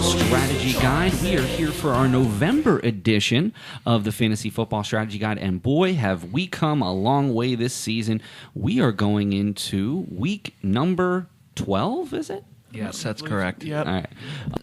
Strategy Guide. We are here for our November edition of the Fantasy Football Strategy Guide, and boy, have we come a long way this season. We are going into week number 12, is it? Yes, that's correct. Yep. All right.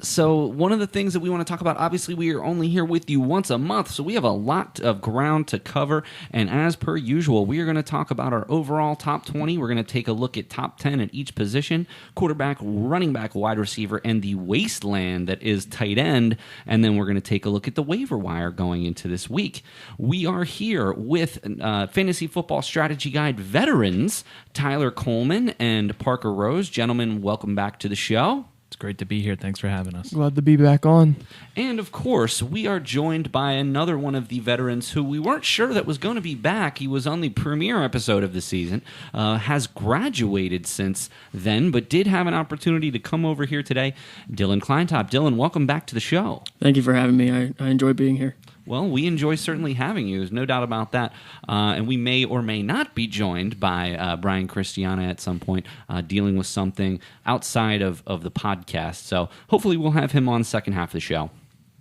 So one of the things that we want to talk about, obviously we are only here with you once a month, so we have a lot of ground to cover. And as per usual, we are going to talk about our overall top 20. We're going to take a look at top 10 at each position, quarterback, running back, wide receiver, and the wasteland that is tight end. And then we're going to take a look at the waiver wire going into this week. We are here with Fantasy Football Strategy Guide veterans, Tyler Coleman and Parker Rose. Gentlemen, welcome back to the show. It's great to be here. Thanks for having us. Glad to be back on. And of course, we are joined by another one of the veterans who we weren't sure that was going to be back. He was on the premiere episode of the season, has graduated since then, but did have an opportunity to come over here today. Dylan Kleintop. Dylan, welcome back to the show. Thank you for having me. I enjoy being here. Well, we enjoy certainly having you. There's no doubt about that. And we may or may not be joined by Brian Christiana at some point, dealing with something outside of the podcast. So hopefully we'll have him on the second half of the show.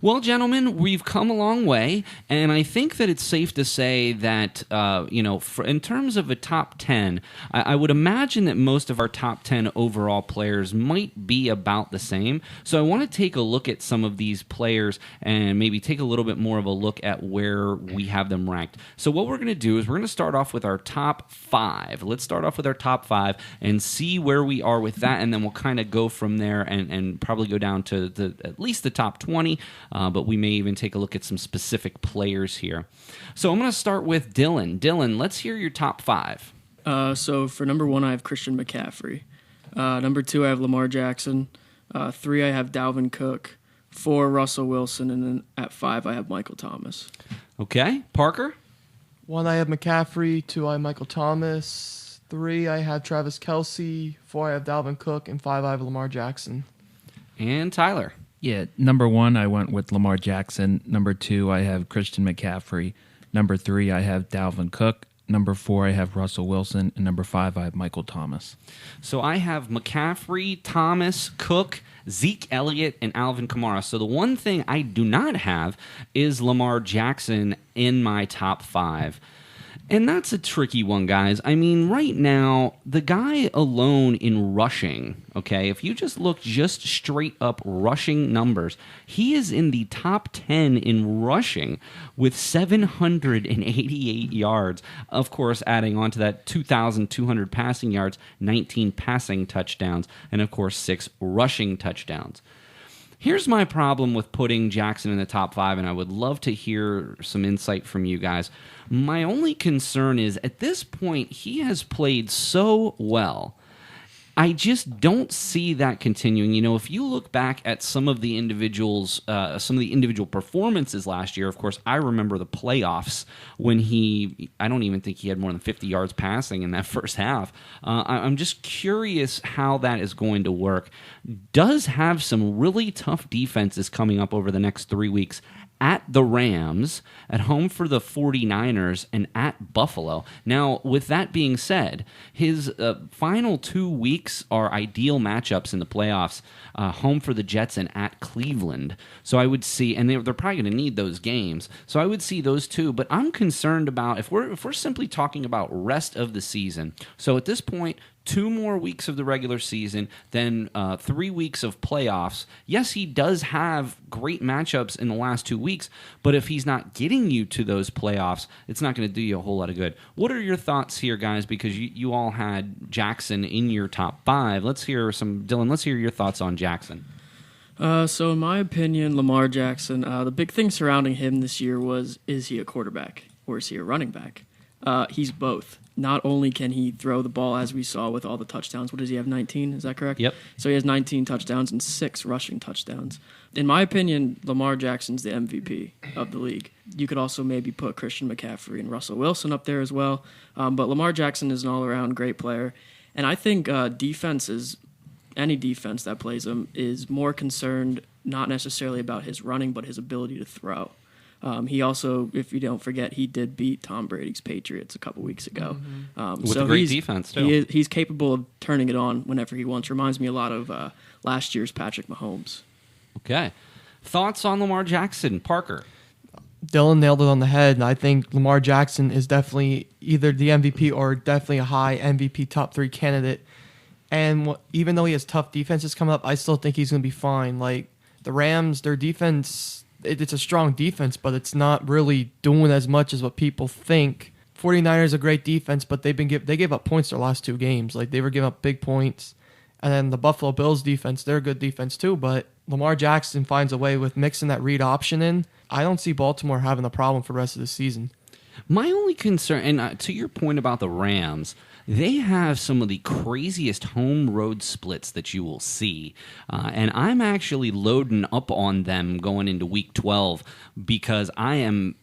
Well, gentlemen, we've come a long way, and I think that it's safe to say that, in terms of a top 10, I would imagine that most of our top 10 overall players might be about the same. So I want to take a look at some of these players and maybe take a little bit more of a look at where we have them ranked. So what we're going to do is we're going to start off with our top 5. Let's start off with our top 5 and see where we are with that, and then we'll kind of go from there and probably go down to at least the top 20. But we may even take a look at some specific players here. So I'm going to start with Dylan. Dylan, let's hear your top 5. So for number 1, I have Christian McCaffrey. Number 2, I have Lamar Jackson. 3, I have Dalvin Cook. 4, Russell Wilson. And then at 5, I have Michael Thomas. Okay. Parker? 1, I have McCaffrey. 2, I have Michael Thomas. 3, I have Travis Kelce. 4, I have Dalvin Cook. And 5, I have Lamar Jackson. And Tyler? Yeah, number 1, I went with Lamar Jackson. Number 2, I have Christian McCaffrey. Number 3, I have Dalvin Cook. Number 4, I have Russell Wilson. And number 5, I have Michael Thomas. So I have McCaffrey, Thomas, Cook, Zeke Elliott, and Alvin Kamara. So the one thing I do not have is Lamar Jackson in my top 5. And that's a tricky one, guys. I mean, right now, the guy alone in rushing, okay, if you just look just straight up rushing numbers, he is in the top 10 in rushing with 788 yards. Of course, adding on to that 2,200 passing yards, 19 passing touchdowns, and of course, 6 rushing touchdowns. Here's my problem with putting Jackson in the top 5, and I would love to hear some insight from you guys. My only concern is, at this point, he has played so well. I just don't see that continuing. You know, if you look back at some of the individual performances last year, of course, I remember the playoffs when I don't even think he had more than 50 yards passing in that first half. I'm just curious how that is going to work. Does have some really tough defenses coming up over the next 3 weeks. At the Rams, at home for the 49ers, and at Buffalo. Now, with that being said, his final 2 weeks are ideal matchups in the playoffs, home for the Jets and at Cleveland. So I would see, and they're probably going to need those games, so I would see those two. But I'm concerned about, if we're simply talking about rest of the season, so at this point, 2 more weeks of the regular season, then 3 weeks of playoffs. Yes, he does have great matchups in the last 2 weeks, but if he's not getting you to those playoffs, it's not going to do you a whole lot of good. What are your thoughts here, guys? Because you all had Jackson in your top 5. Dylan, let's hear your thoughts on Jackson. So in my opinion, Lamar Jackson, the big thing surrounding him this year was, is he a quarterback or is he a running back? He's both. Not only can he throw the ball, as we saw with all the touchdowns. What does he have, 19? Is that correct? Yep. So he has 19 touchdowns and 6 rushing touchdowns. In my opinion, Lamar Jackson's the MVP of the league. You could also maybe put Christian McCaffrey and Russell Wilson up there as well. But Lamar Jackson is an all-around great player. And I think any defense that plays him is more concerned not necessarily about his running, but his ability to throw. He also, if you don't forget, he did beat Tom Brady's Patriots a couple weeks ago. With a great defense, too. He's capable of turning it on whenever he wants. Reminds me a lot of last year's Patrick Mahomes. Okay. Thoughts on Lamar Jackson, Parker? Dylan nailed it on the head. I think Lamar Jackson is definitely either the MVP or definitely a high MVP top 3 candidate. And even though he has tough defenses coming up, I still think he's going to be fine. Like the Rams, their defense, it's a strong defense, but it's not really doing as much as what people think. 49ers a great defense, but they gave up points their last 2 games. Like they were giving up big points. And then the Buffalo Bills defense, they're a good defense too, but Lamar Jackson finds a way with mixing that read option in. I don't see Baltimore having a problem for the rest of the season. My only concern, and to your point about the Rams, they have some of the craziest home road splits that you will see. And I'm actually loading up on them going into week 12 because I am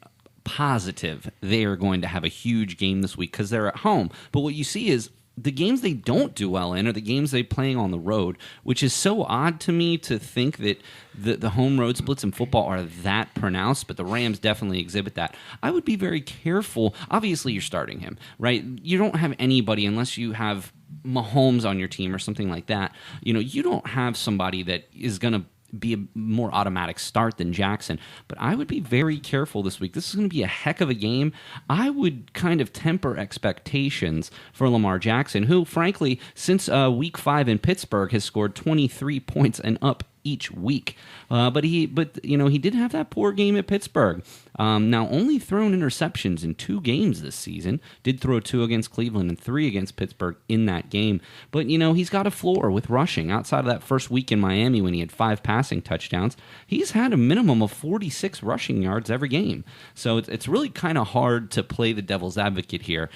positive they are going to have a huge game this week because they're at home. But what you see is the games they don't do well in are the games they're playing on the road, which is so odd to me to think that the home road splits in football are that pronounced, but the Rams definitely exhibit that. I would be very careful. Obviously, you're starting him, right? You don't have anybody unless you have Mahomes on your team or something like that. You don't have somebody that is going to be a more automatic start than Jackson. But I would be very careful this week. This is going to be a heck of a game. I would kind of temper expectations for Lamar Jackson, who, frankly, since week 5 in Pittsburgh has scored 23 points and up each week. But he did have that poor game at Pittsburgh. Now, only thrown interceptions in 2 games this season. Did throw 2 against Cleveland and 3 against Pittsburgh in that game. But, he's got a floor with rushing. Outside of that first week in Miami when he had 5 passing touchdowns, he's had a minimum of 46 rushing yards every game. So it's really kind of hard to play the devil's advocate here.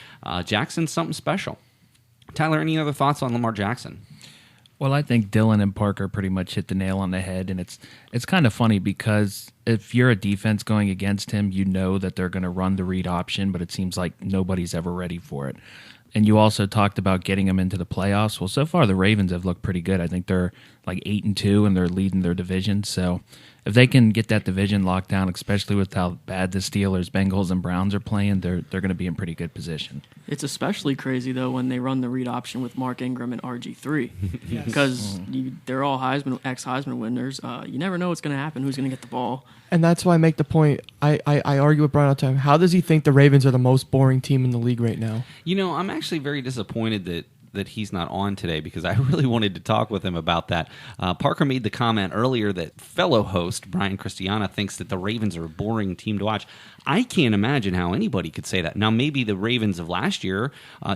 Jackson's something special. Tyler, any other thoughts on Lamar Jackson? Well, I think Dylan and Parker pretty much hit the nail on the head, and it's kind of funny because if you're a defense going against him, you know that they're going to run the read option, but it seems like nobody's ever ready for it. And you also talked about getting them into the playoffs. Well, so far the Ravens have looked pretty good. I think they're like 8-2, and they're leading their division. So if they can get that division locked down, especially with how bad the Steelers, Bengals, and Browns are playing, they're going to be in pretty good position. It's especially crazy, though, when they run the read option with Mark Ingram and RG3. Because they're all ex-Heisman winners. You never know what's going to happen, who's going to get the ball. And that's why I make the point. I argue with Brian all the time. How does he think the Ravens are the most boring team in the league right now? I'm actually very disappointed that he's not on today because I really wanted to talk with him about that. Parker made the comment earlier that fellow host Brian Christiana thinks that the Ravens are a boring team to watch. I can't imagine how anybody could say that. Now, maybe the Ravens of last year,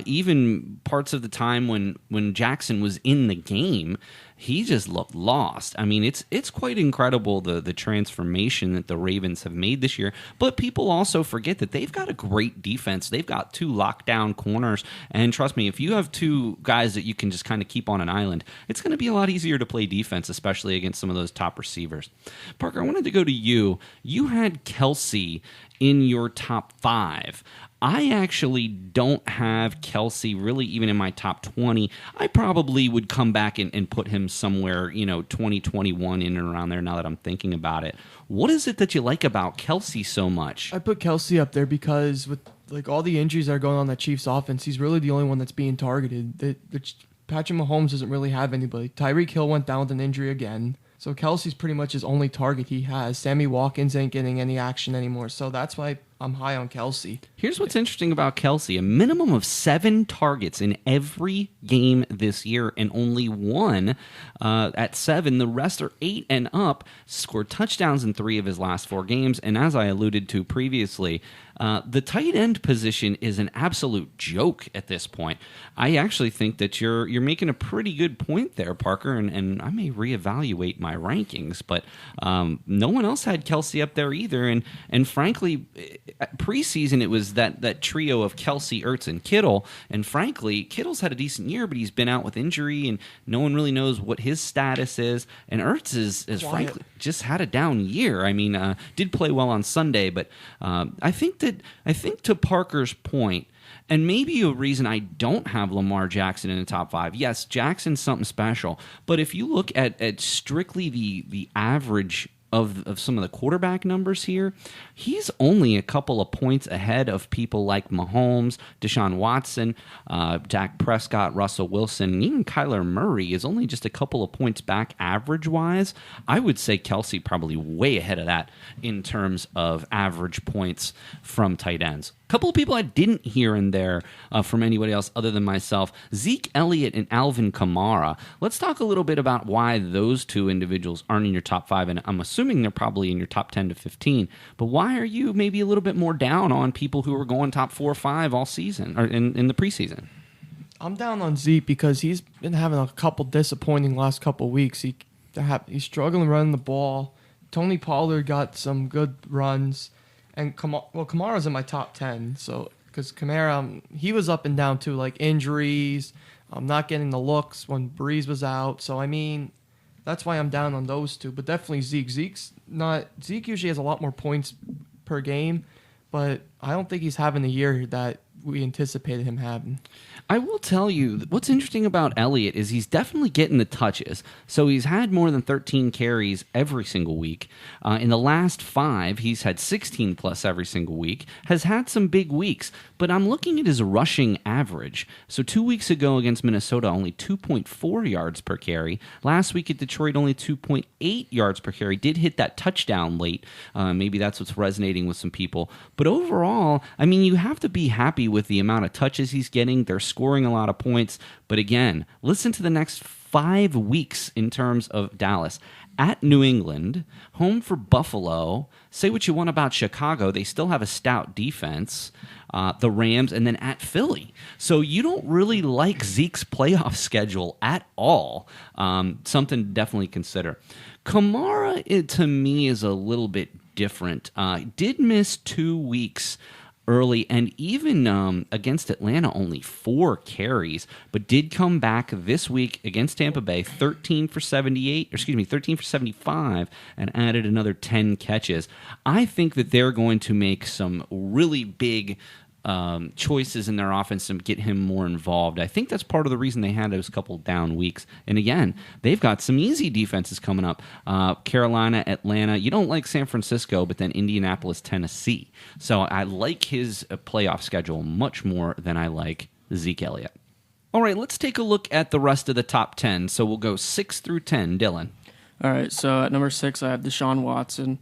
even parts of the time when Jackson was in the game, he just looked lost. I mean, it's quite incredible the transformation that the Ravens have made this year. But people also forget that they've got a great defense. They've got 2 lockdown corners. And trust me, if you have 2 guys that you can just kind of keep on an island, it's going to be a lot easier to play defense, especially against some of those top receivers. Parker, I wanted to go to you. You had Kelsey in your top 5. I actually don't have Kelsey really even in my top 20. I probably would come back and put him somewhere, 2021 in and around there now that I'm thinking about it. What is it that you like about Kelsey so much? I put Kelsey up there because with all the injuries that are going on that Chiefs offense, he's really the only one that's being targeted. Patrick Mahomes doesn't really have anybody. Tyreek Hill went down with an injury again. So Kelsey's pretty much his only target he has. Sammy Watkins ain't getting any action anymore. So that's why I'm high on Kelsey. Here's what's interesting about Kelsey. A minimum of 7 targets in every game this year, and only 1 at 7. The rest are 8 and up. Scored touchdowns in 3 of his last 4 games. And as I alluded to previously, the tight end position is an absolute joke at this point. I actually think that you're making a pretty good point there, Parker, and I may reevaluate my rankings, but no one else had Kelsey up there either. And frankly, preseason it was that trio of Kelsey, Ertz, and Kittle. And frankly, Kittle's had a decent year, but he's been out with injury, and no one really knows what his status is. And Ertz is frankly just had a down year. I mean, did play well on Sunday, but I think to Parker's point, and maybe a reason I don't have Lamar Jackson in the top 5. Yes, Jackson's something special, but if you look at strictly the average of some of the quarterback numbers here, he's only a couple of points ahead of people like Mahomes, Deshaun Watson, Dak Prescott, Russell Wilson, and even Kyler Murray is only just a couple of points back average-wise. I would say Kelsey probably way ahead of that in terms of average points from tight ends. A couple of people I didn't hear in there from anybody else other than myself, Zeke Elliott and Alvin Kamara. Let's talk a little bit about why those two individuals aren't in your top 5, and I'm assuming they're probably in your top 10 to 15, but why are you maybe a little bit more down on people who are going top 4 or 5 all season, or in the preseason? I'm down on Zeke because he's been having a couple disappointing last couple weeks. He's struggling running the ball. Tony Pollard got some good runs. And Kamara's in my top 10, so because Kamara, he was up and down too, like injuries, not getting the looks when Breeze was out. So I mean, that's why I'm down on those two. But definitely Zeke. Zeke usually has a lot more points per game, but I don't think he's having the year that we anticipated him having. I will tell you, what's interesting about Elliott is he's definitely getting the touches. So he's had more than 13 carries every single week. In the last 5, he's had 16 plus every single week, has had some big weeks. But I'm looking at his rushing average. So 2 weeks ago against Minnesota, only 2.4 yards per carry. Last week at Detroit, only 2.8 yards per carry. Did hit that touchdown late. Maybe that's what's resonating with some people. But overall, I mean, you have to be happy with the amount of touches he's getting. They're scoring a lot of points. But again, listen to the next 5 weeks in terms of Dallas. At New England, home for Buffalo. Say what you want about Chicago. They still have a stout defense. The Rams, and then at Philly. So you don't really like Zeke's playoff schedule at all. Something to definitely consider. Kamara, to me, is a little bit different. Did miss 2 weeks early, and even against Atlanta, only 4 carries, but did come back this week against Tampa Bay, 13 for 75, and added another 10 catches. I think that they're going to make some really big choices in their offense to get him more involved. I think that's part of the reason they had those couple down weeks. And again, they've got some easy defenses coming up. Carolina, Atlanta. You don't like San Francisco, but then Indianapolis, Tennessee. So I like his playoff schedule much more than I like Zeke Elliott. All right, let's take a look at the rest of the top 10. So we'll go 6 through 10. Dylan. All right, so at number 6, I have Deshaun Watson.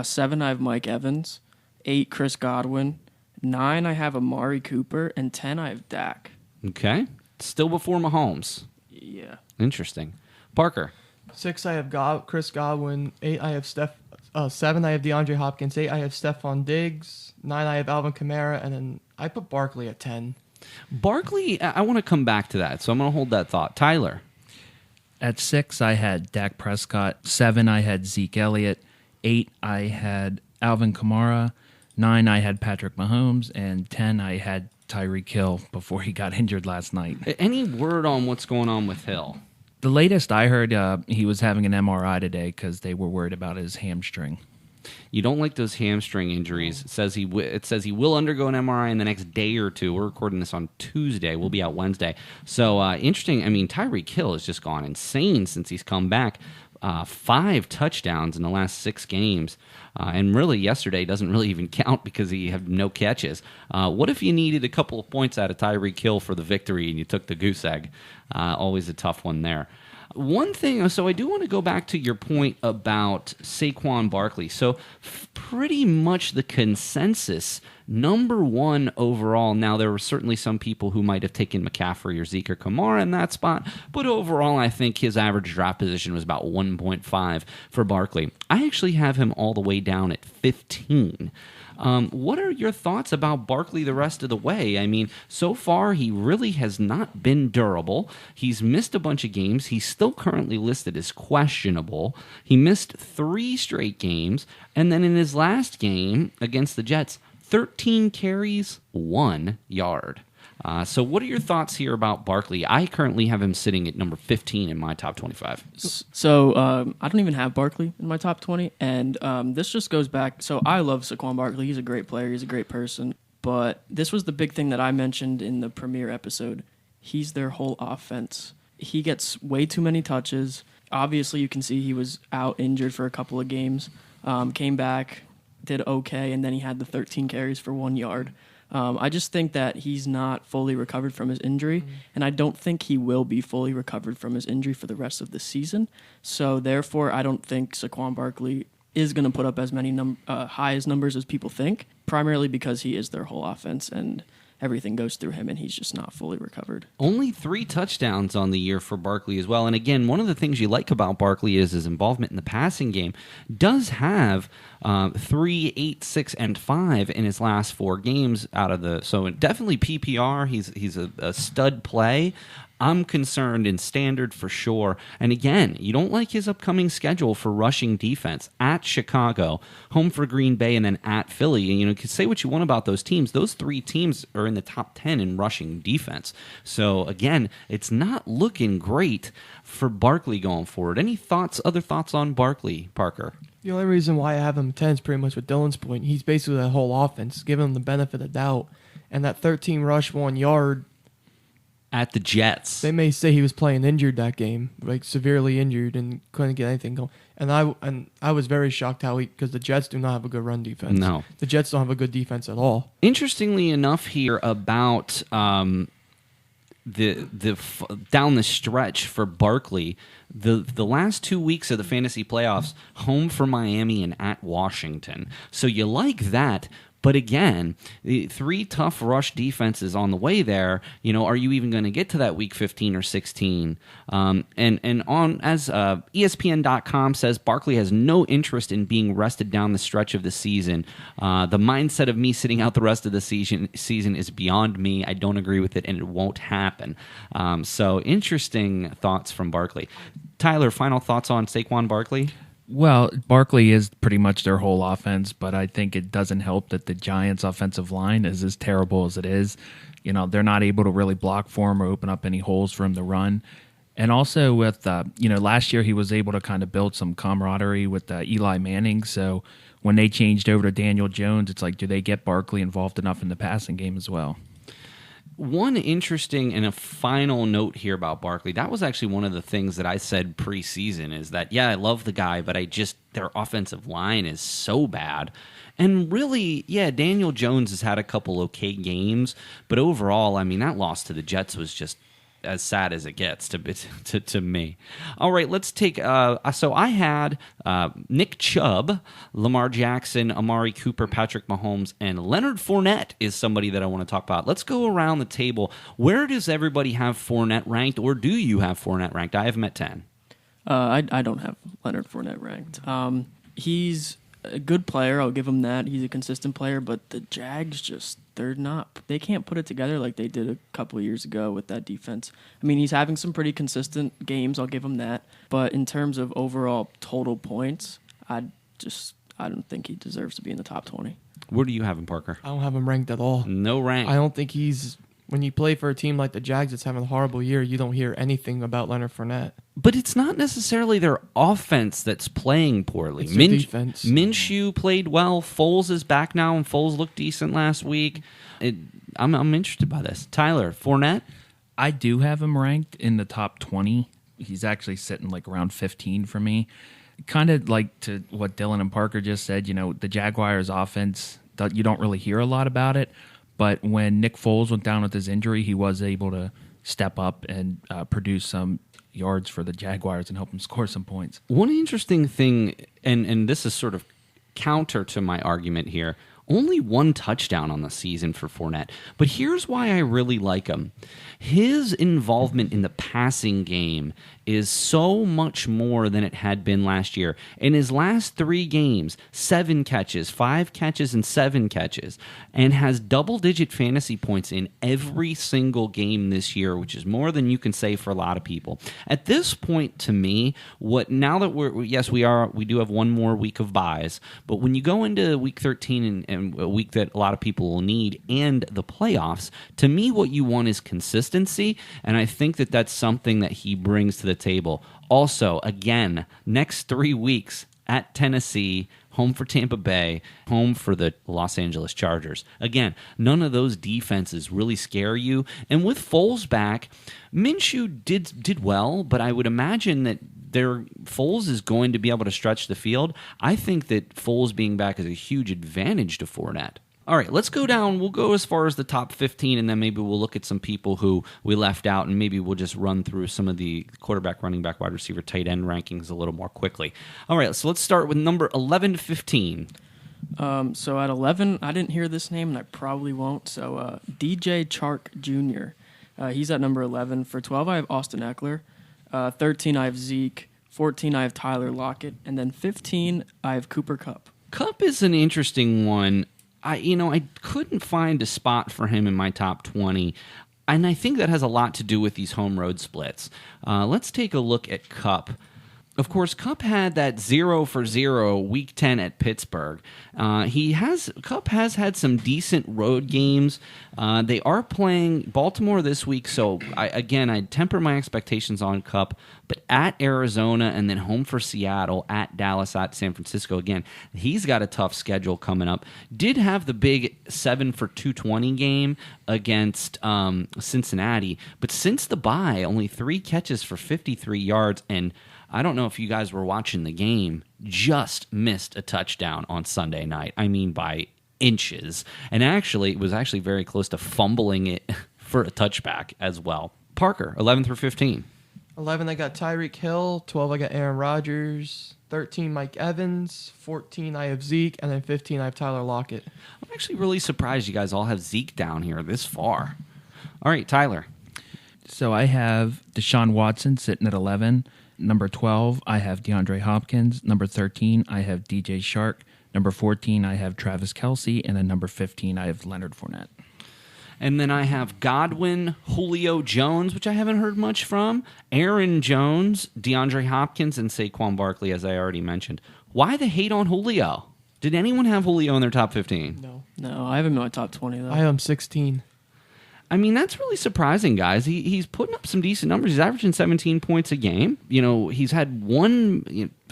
7, I have Mike Evans. 8, Chris Godwin. 9, I have Amari Cooper, and 10, I have Dak. Okay. Still before Mahomes. Yeah. Interesting. Parker. 6, I have Chris Godwin. 8, I have 7, I have DeAndre Hopkins. 8, I have Stephon Diggs. 9, I have Alvin Kamara, and then I put Barkley at 10. Barkley, I want to come back to that, so I'm going to hold that thought. Tyler. At 6, I had Dak Prescott. 7, I had Zeke Elliott. 8, I had Alvin Kamara. 9, I had Patrick Mahomes, and 10, I had Tyreek Hill before he got injured last night. Any word on what's going on with Hill? The latest I heard, he was having an MRI today because they were worried about his hamstring. You don't like those hamstring injuries. It says he will undergo an MRI in the next day or two. We're recording this on Tuesday. We'll be out Wednesday. So interesting. I mean, Tyreek Hill has just gone insane since he's come back. 5 touchdowns in the last 6 games. And really, yesterday doesn't really even count because he had no catches. What if you needed a couple of points out of Tyreek Hill for the victory and you took the goose egg? Always a tough one there. One thing, so I do want to go back to your point about Saquon Barkley. So pretty much the consensus, number 1 overall. Now, there were certainly some people who might have taken McCaffrey or Zeke or Kamara in that spot, but overall, I think his average draft position was about 1.5 for Barkley. I actually have him all the way down at 15. What are your thoughts about Barkley the rest of the way? I mean, so far, he really has not been durable. He's missed a bunch of games. He's still currently listed as questionable. He missed 3 straight games. And then in his last game against the Jets, 13 carries, 1 yard. So what are your thoughts here about Barkley? I currently have him sitting at number 15 in my top 25. So I don't even have Barkley in my top 20, and this just goes back. So I love Saquon Barkley. He's a great player. He's a great person. But this was the big thing that I mentioned in the premiere episode. He's their whole offense. He gets way too many touches. Obviously, you can see he was out injured for a couple of games, came back, did okay, and then he had the 13 carries for 1 yard. I just think that he's not fully recovered from his injury, and I don't think he will be fully recovered from his injury for the rest of the season. So therefore, I don't think Saquon Barkley is going to put up as many highest numbers as people think, primarily because he is their whole offense and everything goes through him, and he's just not fully recovered. Only 3 touchdowns on the year for Barkley as well. And again, one of the things you like about Barkley is his involvement in the passing game. Does have 3, 8, 6, and 5 in his last 4 games out of the. So definitely PPR. He's a stud play. I'm concerned in standard for sure. And again, you don't like his upcoming schedule for rushing defense at Chicago, home for Green Bay, and then at Philly. And you can say what you want about those teams. Those 3 teams are in the top 10 in rushing defense. So again, it's not looking great for Barkley going forward. Any thoughts, other thoughts on Barkley, Parker? The only reason why I have him 10 is pretty much with Dylan's point. He's basically that whole offense, giving him the benefit of doubt. And that 13 rush, 1 yard, at the Jets. they may say he was playing injured that game, like severely injured, and couldn't get anything going. And I was very shocked because the Jets do not have a good run defense. No. The Jets don't have a good defense at all. Interestingly enough here about down the stretch for Barkley, the last 2 weeks of the fantasy playoffs, home for Miami and at Washington. So you like that. But again, the 3 tough rush defenses on the way there. Are you even going to get to that week 15 or 16? And on as ESPN.com says, Barkley has no interest in being rested down the stretch of the season. The mindset of me sitting out the rest of the season is beyond me. I don't agree with it, and it won't happen. So interesting thoughts from Barkley. Tyler, final thoughts on Saquon Barkley? Well, Barkley is pretty much their whole offense, but I think it doesn't help that the Giants' offensive line is as terrible as it is. They're not able to really block for him or open up any holes for him to run. And also with, last year he was able to kind of build some camaraderie with Eli Manning. So when they changed over to Daniel Jones, it's like, do they get Barkley involved enough in the passing game as well? One interesting and a final note here about Barkley, that was actually one of the things that I said preseason is that, I love the guy, but their offensive line is so bad. And really, Daniel Jones has had a couple okay games, but overall, that loss to the Jets was just as sad as it gets to me. All right, let's take. So I had Nick Chubb, Lamar Jackson, Amari Cooper, Patrick Mahomes, and Leonard Fournette is somebody that I want to talk about. Let's go around the table. Where does everybody have Fournette ranked, or do you have Fournette ranked? I have him at 10. I don't have Leonard Fournette ranked. He's a good player. I'll give him that. He's a consistent player, but the Jags they can't put it together like they did a couple of years ago with that defense. He's having some pretty consistent games. I'll give him that. But in terms of overall total points, I don't think he deserves to be in the top 20. Where do you have him, Parker? I don't have him ranked at all. No rank. I don't think when you play for a team like the Jags that's having a horrible year, you don't hear anything about Leonard Fournette. But it's not necessarily their offense that's playing poorly. It's their defense. Minshew played well. Foles is back now, and Foles looked decent last week. I'm interested by this. Tyler, Fournette? I do have him ranked in the top 20. He's actually sitting like around 15 for me. Kind of like to what Dylan and Parker just said, the Jaguars' offense, you don't really hear a lot about it. But when Nick Foles went down with his injury, he was able to step up and produce some yards for the Jaguars and help them score some points. One interesting thing, and this is sort of counter to my argument here, only 1 touchdown on the season for Fournette. But here's why I really like him. His involvement in the passing game is so much more than it had been last year. In his last 3 games, 7 catches, 5 catches, and 7 catches, and has double-digit fantasy points in every single game this year, which is more than you can say for a lot of people. At this point, to me, now that we do have 1 more week of buys, but when you go into week 13 and a week that a lot of people will need and the playoffs, to me, what you want is consistency, and I think that that's something that he brings to the table. Also, again, next 3 weeks at Tennessee, home for Tampa Bay, home for the Los Angeles Chargers. Again, none of those defenses really scare you. And with Foles back, Minshew did well, but I would imagine that Foles is going to be able to stretch the field. I think that Foles being back is a huge advantage to Fournette. All right, let's go down. We'll go as far as the top 15, and then maybe we'll look at some people who we left out, and maybe we'll just run through some of the quarterback, running back, wide receiver, tight end rankings a little more quickly. All right, so let's start with number 11 to 15. So at 11, I didn't hear this name, and I probably won't. So DJ Chark Jr., he's at number 11. For 12, I have Austin Eckler. 13, I have Zeke. 14, I have Tyler Lockett. And then 15, I have Cooper Kupp. Kupp is an interesting one. I couldn't find a spot for him in my top 20, and I think that has a lot to do with these home road splits. Let's take a look at Kupp. Of course, Kupp had that 0-for-0 Week 10 at Pittsburgh. Kupp has had some decent road games. They are playing Baltimore this week, so I'd temper my expectations on Kupp. But at Arizona and then home for Seattle, at Dallas, at San Francisco again, he's got a tough schedule coming up. Did have the big 7-for-220 game against Cincinnati, but since the bye, only 3 catches for 53 yards, and I don't know if you guys were watching the game, just missed a touchdown on Sunday night. I mean, by inches. And actually, it was actually very close to fumbling it for a touchback as well. Parker, 11 through 15. 11, I got Tyreek Hill. 12, I got Aaron Rodgers. 13, Mike Evans. 14, I have Zeke. And then 15, I have Tyler Lockett. I'm actually really surprised you guys all have Zeke down here this far. All right, Tyler. So I have Deshaun Watson sitting at 11. Number 12, I have DeAndre Hopkins. Number 13, I have DJ Chark. Number 14, I have Travis Kelce. And then number 15, I have Leonard Fournette. And then I have Godwin, Julio Jones, which I haven't heard much from, Aaron Jones, DeAndre Hopkins, and Saquon Barkley, as I already mentioned. Why the hate on Julio? Did anyone have Julio in their top 15? No, I have him in my top 20, though. I have him 16. I mean, that's really surprising, guys. He's putting up some decent numbers. He's averaging 17 points a game. He's had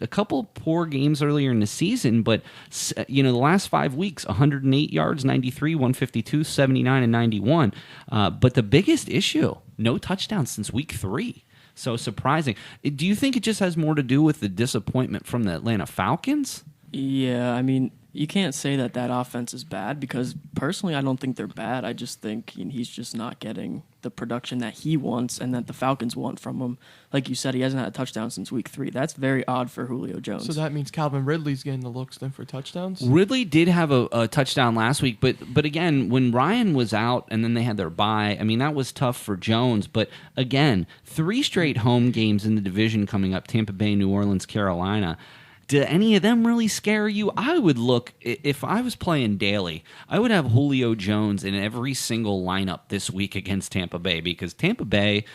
a couple poor games earlier in the season, but the last 5 weeks, 108 yards, 93, 152, 79, and 91. But the biggest issue, no touchdowns since week 3. So surprising. Do you think it just has more to do with the disappointment from the Atlanta Falcons? Yeah, I mean, you can't say that offense is bad because personally I don't think they're bad. I just think he's just not getting the production that he wants and that the Falcons want from him. Like you said, he hasn't had a touchdown since week 3. That's very odd for Julio Jones. So that means Calvin Ridley's getting the looks then for touchdowns? Ridley did have a touchdown last week, but again, when Ryan was out and then they had their bye, I mean, that was tough for Jones. But again, 3 straight home games in the division coming up, Tampa Bay, New Orleans, Carolina. Do any of them really scare you? I would look, if I was playing daily, I would have Julio Jones in every single lineup this week against Tampa Bay because Tampa Bay,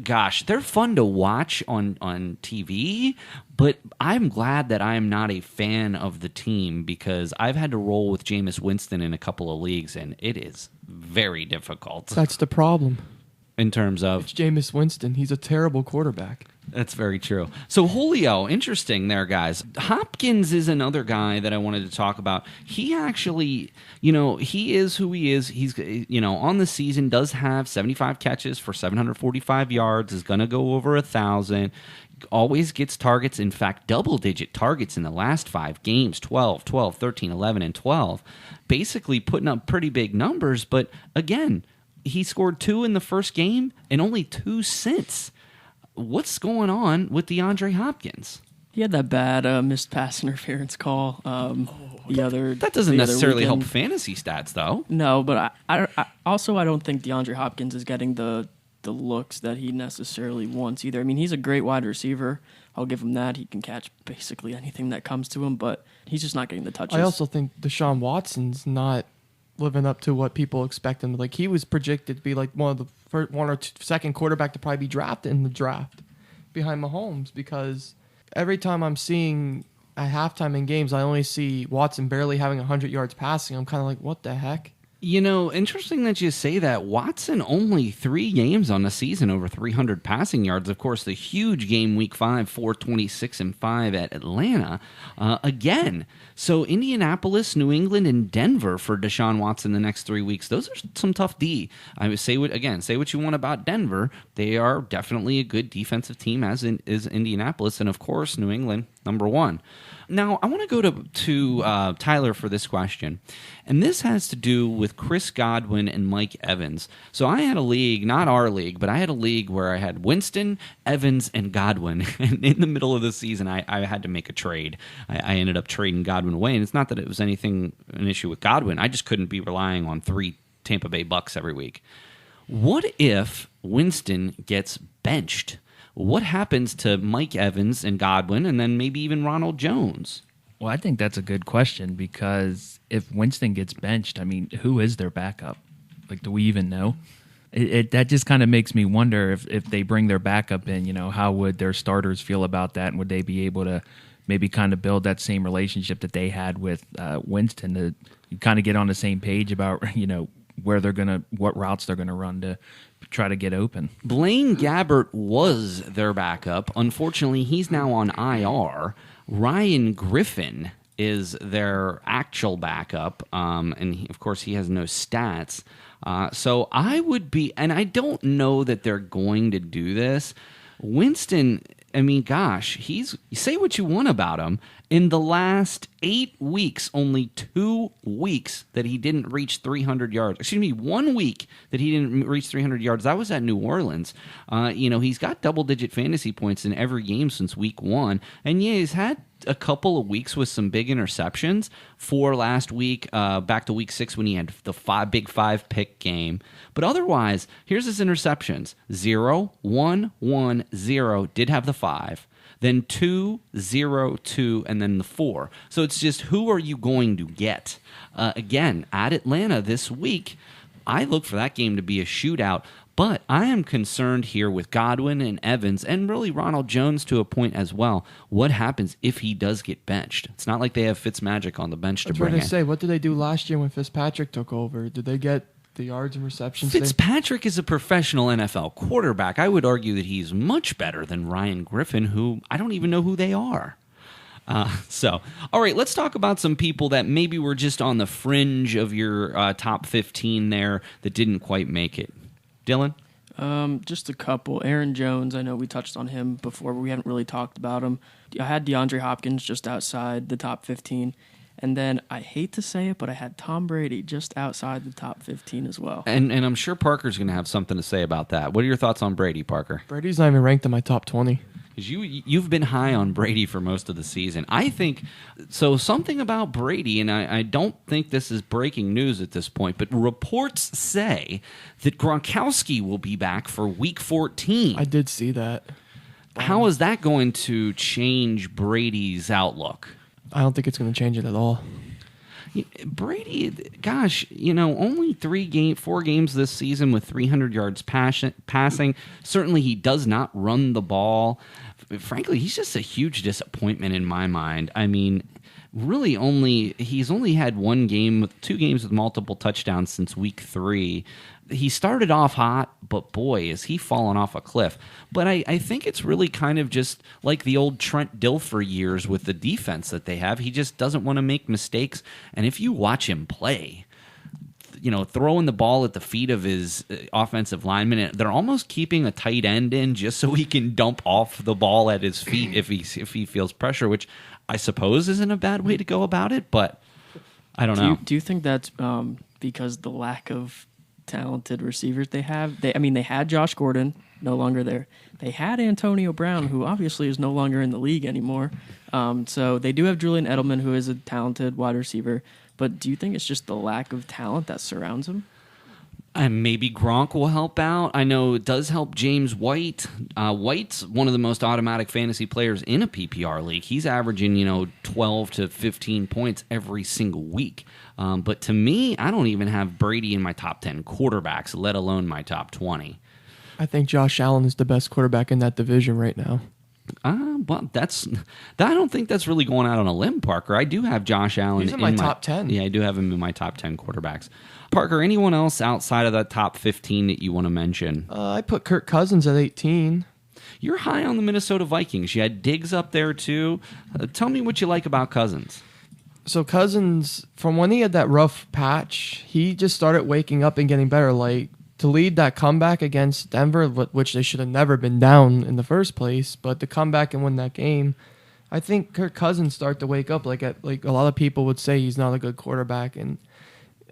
gosh, they're fun to watch on TV, but I'm glad that I'm not a fan of the team because I've had to roll with Jameis Winston in a couple of leagues, and it is very difficult. That's the problem. In terms of? It's Jameis Winston. He's a terrible quarterback. That's very true. So Julio, interesting there, guys. Hopkins is another guy that I wanted to talk about. He actually, he is who he is. He's, on the season does have 75 catches for 745 yards, is going to go over 1,000. Always gets targets, in fact, double-digit targets in the last 5 games, 12, 13, 11, and 12. Basically putting up pretty big numbers, but again, he scored 2 in the first game and only 2 since. What's going on with DeAndre Hopkins? He had that bad missed pass interference call. That doesn't necessarily help fantasy stats, though. No, but I don't think DeAndre Hopkins is getting the looks that he necessarily wants either. I mean, he's a great wide receiver. I'll give him that. He can catch basically anything that comes to him, but he's just not getting the touches. I also think Deshaun Watson's not living up to what people expect him. Like, he was projected to be like one or two second quarterback to probably be drafted in the draft behind Mahomes, because every time I'm seeing at halftime in games, I only see Watson barely having 100 yards passing. I'm kind of like, what the heck? Interesting that you say that. Watson only 3 games on the season over 300 passing yards. Of course, the huge game week 5, 426 and 5 at Atlanta. Again, so Indianapolis, New England, and Denver for Deshaun Watson the next 3 weeks. Those are some tough D. I would say what you want about Denver. They are definitely a good defensive team, as is Indianapolis, and of course, New England, number 1. Now, I want to go to Tyler for this question, and this has to do with Chris Godwin and Mike Evans. So I had a league, not our league, but I had a league where I had Winston, Evans, and Godwin, and in the middle of the season, I had to make a trade. I ended up trading Godwin away, and it's not that it was an issue with Godwin. I just couldn't be relying on 3 Tampa Bay Bucks every week. What if Winston gets benched? What happens to Mike Evans and Godwin and then maybe even Ronald Jones? Well, I think that's a good question because if Winston gets benched, I mean, who is their backup? Like, do we even know? That just kind of makes me wonder if they bring their backup in, how would their starters feel about that? And would they be able to maybe kind of build that same relationship that they had with Winston to kind of get on the same page about, what routes they're going to run to try to get open. Blaine Gabbert was their backup. Unfortunately, he's now on IR. Ryan Griffin is their actual backup, and of course he has no stats. So I would be, and I don't know that they're going to do this. Winston, I mean, gosh, say what you want about him. In the last 8 weeks, only 2 weeks that he didn't reach 300 yards. Excuse me, 1 week that he didn't reach 300 yards. That was at New Orleans. He's got double-digit fantasy points in every game since week 1. And yeah, he's had a couple of weeks with some big interceptions. 4 last week, back to week 6 when he had the big 5-pick game. But otherwise, here's his interceptions. 0, 1, 1, 0. Did have the 5. Then 2, 0, 2, and then the 4. So it's just, who are you going to get? Again, at Atlanta this week, I look for that game to be a shootout, but I am concerned here with Godwin and Evans, and really Ronald Jones to a point as well. What happens if he does get benched? It's not like they have Fitzmagic on the bench to bring in. Say, what did they do last year when Fitzpatrick took over? Did they get the yards and receptions? Fitzpatrick is a professional NFL quarterback. I would argue that he's much better than Ryan Griffin, who I don't even know who they are. All right, let's talk about some people that maybe were just on the fringe of your top 15 there that didn't quite make it. Dylan? Just a couple. Aaron Jones, I know we touched on him before, but we haven't really talked about him. I had DeAndre Hopkins just outside the top 15. And then, I hate to say it, but I had Tom Brady just outside the top 15 as well. And I'm sure Parker's going to have something to say about that. What are your thoughts on Brady, Parker? Brady's not even ranked in my top 20. Because you've been high on Brady for most of the season. I think, so something about Brady, and I don't think this is breaking news at this point, but reports say that Gronkowski will be back for Week 14. I did see that. How is that going to change Brady's outlook? I don't think it's going to change it at all. Brady, gosh, only 4 games this season with 300 yards passing. Certainly, he does not run the ball. Frankly, he's just a huge disappointment in my mind. I mean, really he's only had 2 games with multiple touchdowns since week 3. He started off hot, but boy, is he fallen off a cliff. But I think it's really kind of just like the old Trent Dilfer years with the defense that they have. He just doesn't want to make mistakes. And if you watch him play, throwing the ball at the feet of his offensive lineman, they're almost keeping a tight end in just so he can dump off the ball at his feet if he feels pressure, which I suppose isn't a bad way to go about it, but I don't know. Do you think that's because the lack of talented receivers they have? They had Josh Gordon, no longer there. They had Antonio Brown, who obviously is no longer in the league anymore. So they do have Julian Edelman, who is a talented wide receiver. But do you think it's just the lack of talent that surrounds him? And maybe Gronk will help out. I know it does help James White. White's one of the most automatic fantasy players in a PPR league. He's averaging, 12 to 15 points every single week. But to me, I don't even have Brady in my top 10 quarterbacks, let alone my top 20. I think Josh Allen is the best quarterback in that division right now. Well, I don't think that's really going out on a limb, Parker. I do have Josh Allen. He's in my top 10. Yeah, I do have him in my top 10 quarterbacks. Parker, anyone else outside of that top 15 that you want to mention? I put Kirk Cousins at 18. You're high on the Minnesota Vikings. You had Diggs up there, too. Tell me what you like about Cousins. So Cousins, from when he had that rough patch, he just started waking up and getting better. Like, to lead that comeback against Denver, which they should have never been down in the first place, but to come back and win that game, I think Kirk Cousins start to wake up. Like a lot of people would say he's not a good quarterback, and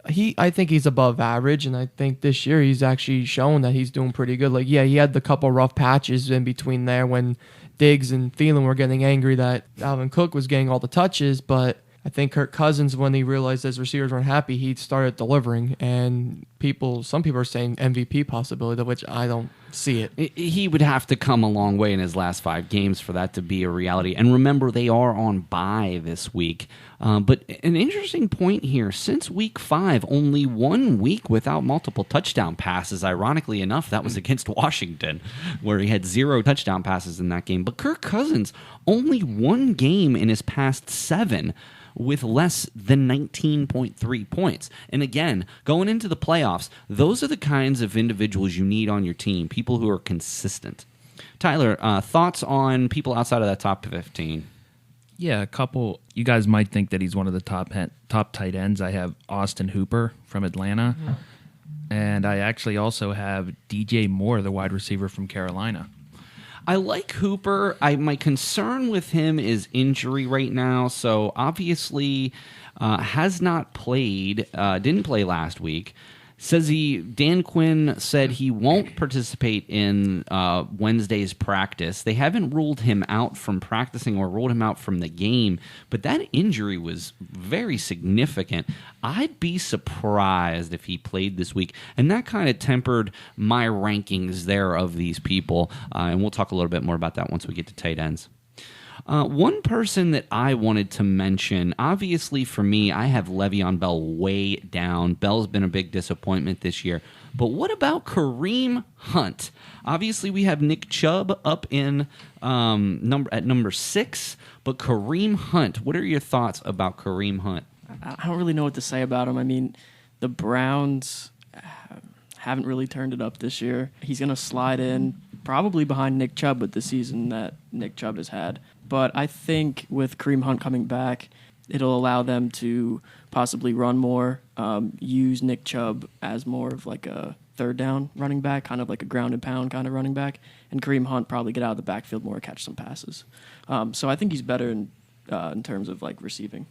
I think he's above average, and I think this year he's actually shown that he's doing pretty good. Like, yeah, he had the couple rough patches in between there when Diggs and Thielen were getting angry that Alvin Cook was getting all the touches, but I think Kirk Cousins, when he realized his receivers weren't happy, he started delivering, and some people are saying MVP possibility, which I don't see it. He would have to come a long way in his last 5 games for that to be a reality. And remember, they are on bye this week. But an interesting point here, since week 5, only 1 week without multiple touchdown passes. Ironically enough, that was against Washington, where he had 0 touchdown passes in that game. But Kirk Cousins, only 1 game in his past 7 with less than 19.3 points. And again, going into the playoffs, those are the kinds of individuals you need on your team, people who are consistent. Tyler, thoughts on people outside of that top 15? Yeah, a couple. You guys might think that he's one of the top tight ends. I have Austin Hooper from Atlanta, and I actually also have DJ Moore, the wide receiver from Carolina. I like Hooper. My concern with him is injury right now. So obviously has not played, didn't play last week. Dan Quinn said he won't participate in Wednesday's practice. They haven't ruled him out from practicing or ruled him out from the game, but that injury was very significant. I'd be surprised if he played this week, and that kind of tempered my rankings there of these people, and we'll talk a little bit more about that once we get to tight ends. One person that I wanted to mention, obviously for me, I have Le'Veon Bell way down. Bell's been a big disappointment this year. But what about Kareem Hunt? Obviously, we have Nick Chubb up in number 6, but Kareem Hunt, what are your thoughts about Kareem Hunt? I don't really know what to say about him. I mean, the Browns haven't really turned it up this year. He's going to slide in probably behind Nick Chubb with the season that Nick Chubb has had. But I think with Kareem Hunt coming back, it'll allow them to possibly run more, use Nick Chubb as more of like a third down running back, kind of like a ground and pound kind of running back, and Kareem Hunt probably get out of the backfield more, catch some passes. So I think he's better in terms of like receiving.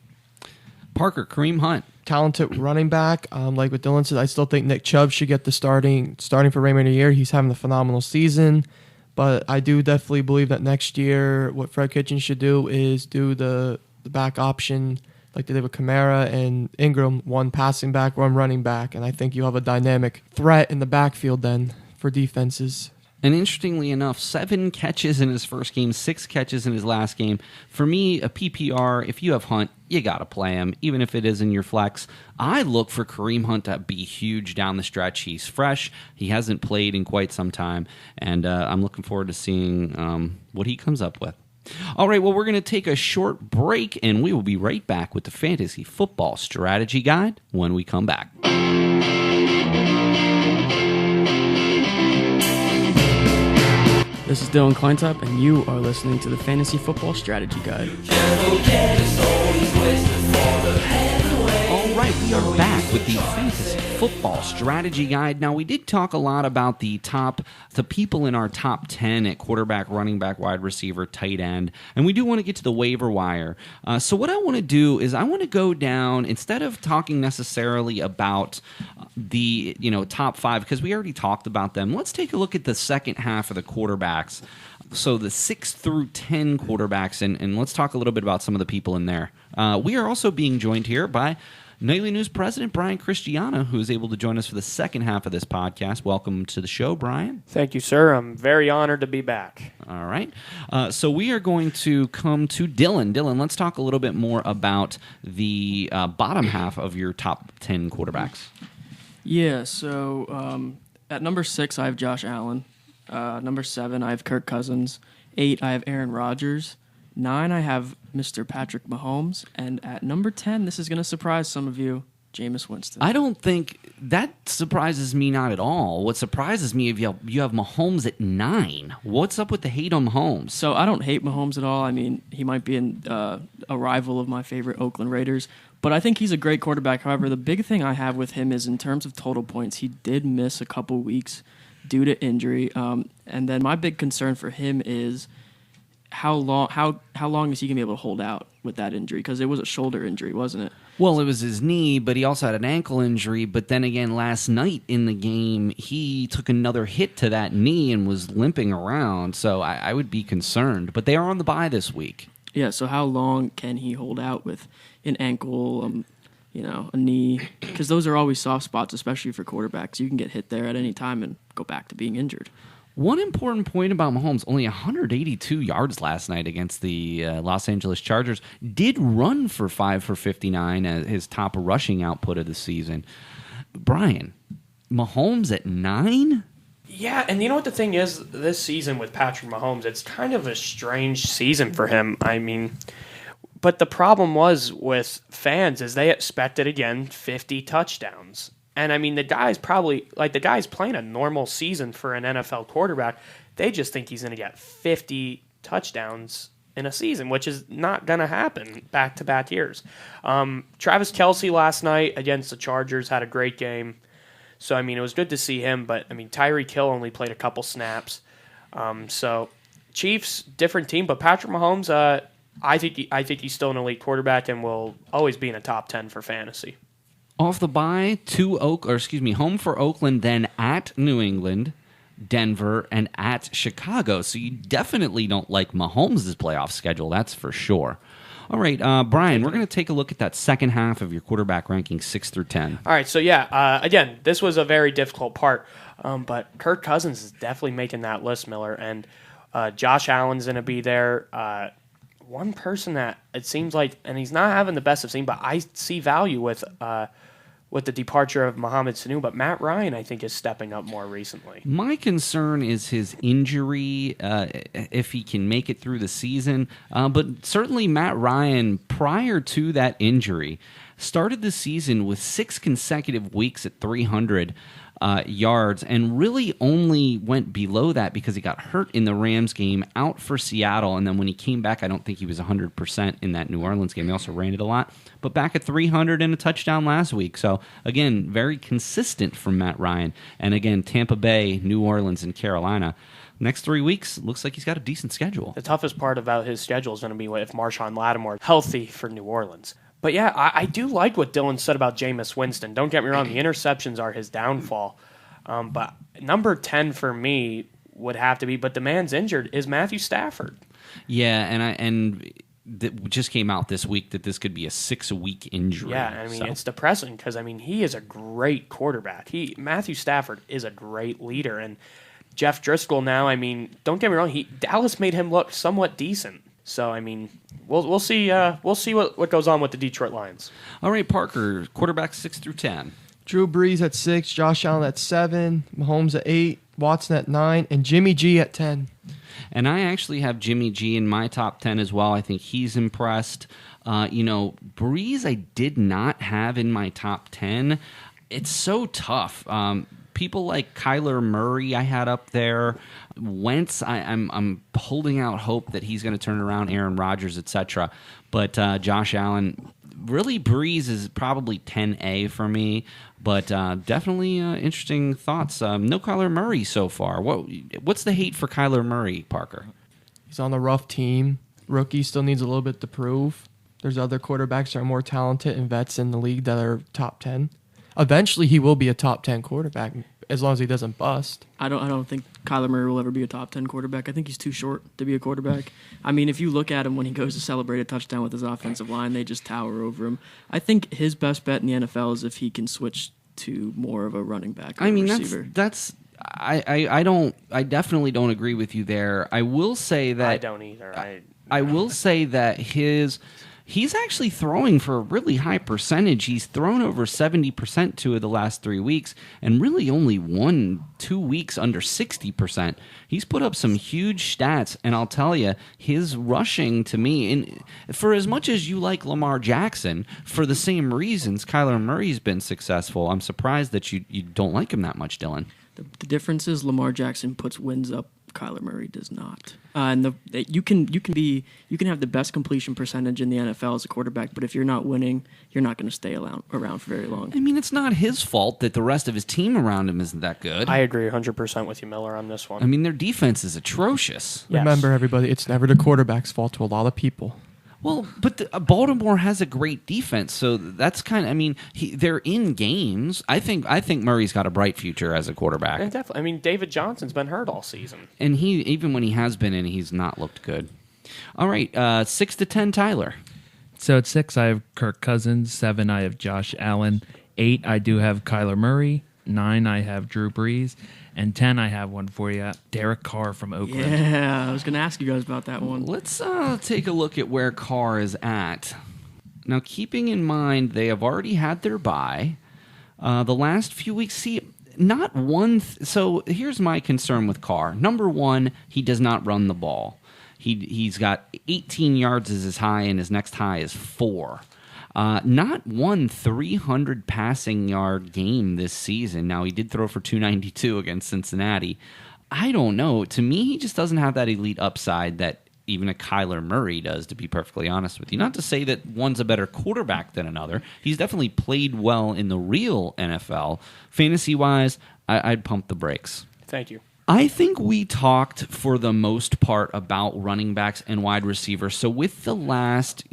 Parker, Kareem Hunt. Talented running back. Like what Dylan said, I still think Nick Chubb should get the starting for Raymond of the year. He's having a phenomenal season. But I do definitely believe that next year what Fred Kitchens should do is do the back option like they did with Kamara and Ingram, one passing back, one running back. And I think you have a dynamic threat in the backfield then for defenses. And interestingly enough, 7 catches in his first game, 6 catches in his last game. For me, a PPR, if you have Hunt, you got to play him, even if it is in your flex. I look for Kareem Hunt to be huge down the stretch. He's fresh. He hasn't played in quite some time, and I'm looking forward to seeing what he comes up with. All right, well, we're going to take a short break, and we will be right back with the Fantasy Football Strategy Guide when we come back. This is Dylan Kleintop, and you are listening to the Fantasy Football Strategy Guide. All right, we are back with the Fantasy Football Strategy Guide. Now, we did talk a lot about the people in our top 10 at quarterback, running back, wide receiver, tight end, and we do want to get to the waiver wire. So what I want to do is I want to go down, instead of talking necessarily about the top 5, because we already talked about them, let's take a look at the second half of the quarterbacks. So the 6 through 10 quarterbacks, and let's talk a little bit about some of the people in there. We are also being joined here by Nightly News President Brian Christiana, who is able to join us for the second half of this podcast. Welcome to the show, Brian. Thank you, sir. I'm very honored to be back. All right. So we are going to come to Dylan. Dylan, let's talk a little bit more about the bottom half of your top 10 quarterbacks. Yeah, so at number 6, I have Josh Allen. Number 7, I have Kirk Cousins. 8, I have Aaron Rodgers. 9, I have Mr. Patrick Mahomes. And at number 10, this is going to surprise some of you, Jameis Winston. I don't think that surprises me not at all. What surprises me if you have Mahomes at 9. What's up with the hate on Mahomes? So I don't hate Mahomes at all. I mean, he might be a rival of my favorite Oakland Raiders, but I think he's a great quarterback. However, the big thing I have with him is in terms of total points, he did miss a couple weeks due to injury. And then my big concern for him is how long is he going to be able to hold out with that injury? Because it was a shoulder injury, wasn't it? Well, it was his knee, but he also had an ankle injury. But then again, last night in the game, he took another hit to that knee and was limping around. So I would be concerned. But they are on the bye this week. Yeah, so how long can he hold out with an ankle, a knee? Because those are always soft spots, especially for quarterbacks. You can get hit there at any time and go back to being injured. One important point about Mahomes, only 182 yards last night against the Los Angeles Chargers. Did run for 5 for 59 as his top rushing output of the season. Brian, Mahomes at 9? Yeah, and you know what the thing is this season with Patrick Mahomes? It's kind of a strange season for him. I mean, but the problem was with fans is they expected, again, 50 touchdowns. And, I mean, the guy's playing a normal season for an NFL quarterback. They just think he's going to get 50 touchdowns in a season, which is not going to happen back-to-back years. Travis Kelce last night against the Chargers had a great game. So, I mean, it was good to see him. But, I mean, Tyreek Hill only played a couple snaps. So, Chiefs, different team. But Patrick Mahomes, I think he's still an elite quarterback and will always be in a top 10 for fantasy. Off the bye, home for Oakland, then at New England, Denver, and at Chicago. So you definitely don't like Mahomes' playoff schedule, that's for sure. All right, Brian, we're going to take a look at that second half of your quarterback ranking, 6 through 10. All right, so again, this was a very difficult part, but Kirk Cousins is definitely making that list, Miller, and Josh Allen's going to be there. One person that it seems like, and he's not having the best of seen, but I see value with the departure of Mohamed Sanu, but Matt Ryan, I think, is stepping up more recently. My concern is his injury, if he can make it through the season. But certainly Matt Ryan, prior to that injury, started the season with 6 consecutive weeks at 300 yards and really only went below that because he got hurt in the Rams game, out for Seattle, and then when he came back, I don't think he was 100% in that New Orleans game. He also ran it a lot, but back at 300 and a touchdown last week. So, again, very consistent from Matt Ryan. And again, Tampa Bay, New Orleans, and Carolina. Next 3 weeks, looks like he's got a decent schedule. The toughest part about his schedule is going to be if Marshawn Lattimore is healthy for New Orleans. But yeah, I do like what Dylan said about Jameis Winston. Don't get me wrong, the interceptions are his downfall. But number 10 for me would have to be, but the man's injured, is Matthew Stafford. Yeah, and it just came out this week that this could be a 6-week injury. Yeah, I mean, it's depressing because, I mean, he is a great quarterback. Matthew Stafford is a great leader. And Jeff Driscoll now, I mean, don't get me wrong, Dallas made him look somewhat decent. So, I mean, we'll see what goes on with the Detroit Lions. All right, Parker, quarterback 6 through 10. Drew Brees at 6, Josh Allen at 7, Mahomes at 8, Watson at 9, and Jimmy G at 10. And I actually have Jimmy G in my top 10 as well. I think he's impressed. Brees I did not have in my top 10. It's so tough. People like Kyler Murray I had up there. Wentz, I'm holding out hope that he's going to turn around, Aaron Rodgers, etc. But Josh Allen, really Brees is probably 10A for me. But definitely interesting thoughts. No Kyler Murray so far. What's the hate for Kyler Murray, Parker? He's on a rough team. Rookie still needs a little bit to prove. There's other quarterbacks that are more talented and vets in the league that are top 10. Eventually, he will be a top 10 quarterback as long as he doesn't bust. I don't think Kyler Murray will ever be a top 10 quarterback. I think he's too short to be a quarterback. I mean, if you look at him when he goes to celebrate a touchdown with his offensive line, they just tower over him. I think his best bet in the NFL is if he can switch to more of a running back or receiver. I definitely don't agree with you there. I will say that I don't either. I will say that his he's actually throwing for a really high percentage. He's thrown over 70% 2 of the last 3 weeks, and really only 1-2 weeks under 60%. He's put up some huge stats, and I'll tell you, his rushing to me, and for as much as you like Lamar Jackson, for the same reasons Kyler Murray's been successful, I'm surprised that you don't like him that much, Dylan. The difference is Lamar Jackson puts wins up. Kyler Murray does not. And you can have the best completion percentage in the NFL as a quarterback, but if you're not winning, you're not going to stay around for very long. I mean, it's not his fault that the rest of his team around him isn't that good. I agree 100% with you, Miller, on this one. I mean, their defense is atrocious. Yes. Remember, everybody, it's never the quarterback's fault to a lot of people. Well, but Baltimore has a great defense, so that's kind of. I mean, they're in games. I think Murray's got a bright future as a quarterback. And definitely, I mean, David Johnson's been hurt all season, and he even when he has been in, he's not looked good. All right, 6 to 10, Tyler. So at 6, I have Kirk Cousins. 7, I have Josh Allen. 8, I do have Kyler Murray. 9, I have Drew Brees. And 10, I have one for you, Derek Carr from Oakland. Yeah, I was going to ask you guys about that one. Let's take a look at where Carr is at. Now, keeping in mind they have already had their bye. The last few weeks, see, not one. So here's my concern with Carr. Number one, he does not run the ball. He's got 18 yards as his high, and his next high is 4. Not one 300 passing yard game this season. Now, he did throw for 292 against Cincinnati. I don't know. To me, he just doesn't have that elite upside that even a Kyler Murray does, to be perfectly honest with you. Not to say that one's a better quarterback than another. He's definitely played well in the real NFL. Fantasy-wise, I'd pump the brakes. Thank you. I think we talked for the most part about running backs and wide receivers. So with the last,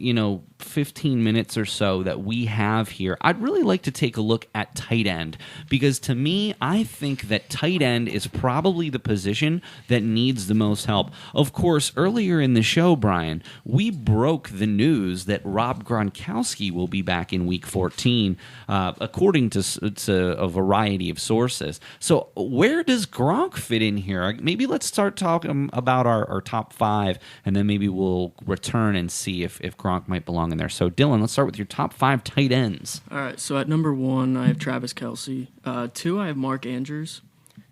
15 minutes or so that we have here, I'd really like to take a look at tight end, because to me, I think that tight end is probably the position that needs the most help. Of course, earlier in the show, Brian, we broke the news that Rob Gronkowski will be back in Week 14, according to a variety of sources. So where does Gronk fit in here? Maybe let's start talking about our top 5, and then maybe we'll return and see if Gronk might belong in there. So, Dylan, let's start with your top 5 tight ends. All right, so at number 1, I have Travis Kelce. 2, I have Mark Andrews.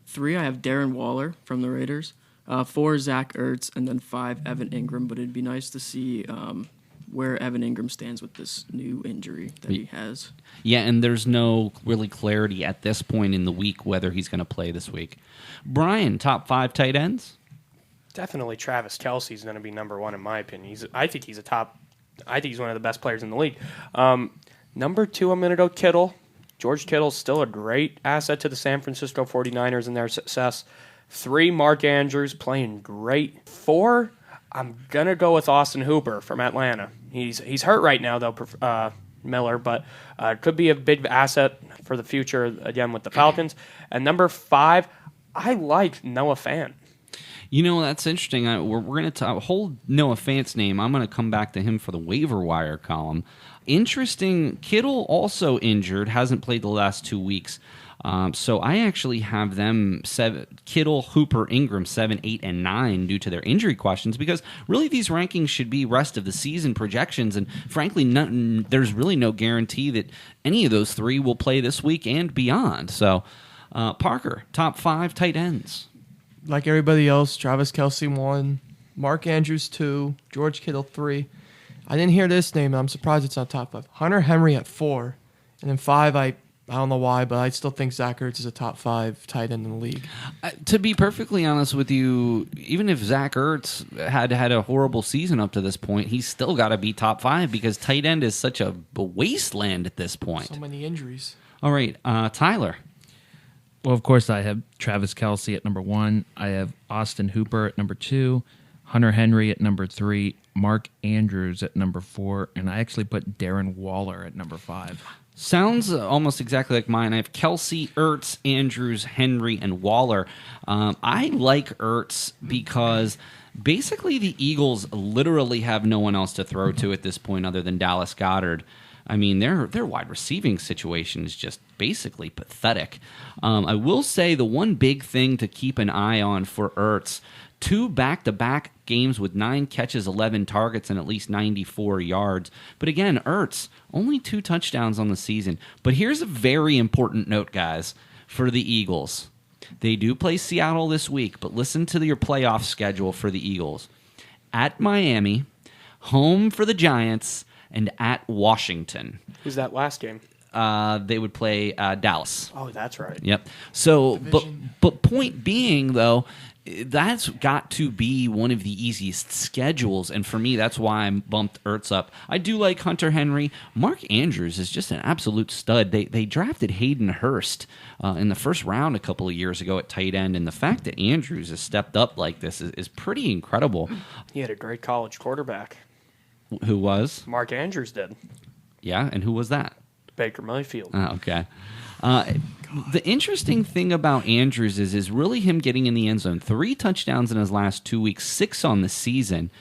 3, I have Darren Waller from the Raiders. 4, Zach Ertz. And then 5, Evan Ingram. But it'd be nice to see where Evan Ingram stands with this new injury that he has. Yeah, and there's no really clarity at this point in the week whether he's going to play this week. Brian, top 5 tight ends? Definitely Travis Kelce's going to be number 1 in my opinion. I think he's one of the best players in the league. Number 2, I'm going to go Kittle. George Kittle's still a great asset to the San Francisco 49ers and their success. 3, Mark Andrews, playing great. 4, I'm going to go with Austin Hooper from Atlanta. He's hurt right now, though, Miller, but could be a big asset for the future, again, with the Falcons. And number 5, I like Noah Fant. That's interesting. We're going to hold Noah Fant's name. I'm going to come back to him for the waiver wire column. Interesting. Kittle also injured, hasn't played the last 2 weeks. So I actually have them Kittle, Hooper, Ingram 7, 8, and 9 due to their injury questions, because really these rankings should be rest of the season projections, and frankly there's really no guarantee that any of those 3 will play this week and beyond. So Parker, top 5 tight ends. Like everybody else, Travis Kelce 1, Mark Andrews 2, George Kittle 3. I didn't hear this name, and I'm surprised it's not top 5. Hunter Henry at 4. And then 5, I don't know why, but I still think Zach Ertz is a top 5 tight end in the league. To be perfectly honest with you, even if Zach Ertz had a horrible season up to this point, he's still got to be top 5 because tight end is such a wasteland at this point. So many injuries. All right, Tyler. Well, of course, I have Travis Kelce at number 1. I have Austin Hooper at number 2. Hunter Henry at number 3. Mark Andrews at number 4. And I actually put Darren Waller at number 5. Sounds almost exactly like mine. I have Kelce, Ertz, Andrews, Henry, and Waller. I like Ertz because basically the Eagles literally have no one else to throw to at this point other than Dallas Goedert. I mean, their wide receiving situation is just basically pathetic. I will say the one big thing to keep an eye on for Ertz, 2 back-to-back games with 9 catches, 11 targets, and at least 94 yards. But again, Ertz, only 2 touchdowns on the season. But here's a very important note, guys, for the Eagles. They do play Seattle this week, but listen to your playoff schedule for the Eagles. At Miami, home for the Giants, and at Washington. Who's that last game? They would play Dallas. Oh, that's right. Yep. So, but point being, though, that's got to be one of the easiest schedules, and for me, that's why I bumped Ertz up. I do like Hunter Henry. Mark Andrews is just an absolute stud. They drafted Hayden Hurst in the first round a couple of years ago at tight end, and the fact that Andrews has stepped up like this is pretty incredible. He had a great college quarterback. Who was? Mark Andrews did. Yeah, and who was that? Baker Mayfield. Oh, okay. The interesting thing about Andrews is really him getting in the end zone. 3 touchdowns in his last 2 weeks, 6 on the season.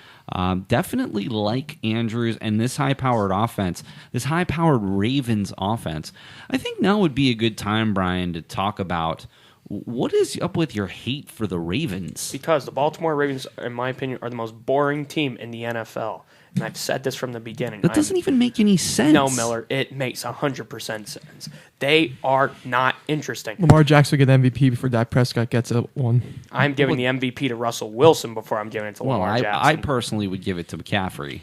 Definitely like Andrews and this high-powered offense, this high-powered Ravens offense. I think now would be a good time, Brian, to talk about what is up with your hate for the Ravens. Because the Baltimore Ravens, in my opinion, are the most boring team in the NFL. And I've said this from the beginning. That doesn't even make any sense. No, Miller, it makes 100% sense. They are not interesting. Lamar Jackson will get MVP before Dak Prescott gets one. I'm giving the MVP to Russell Wilson before I'm giving it to Lamar Jackson. I personally would give it to McCaffrey.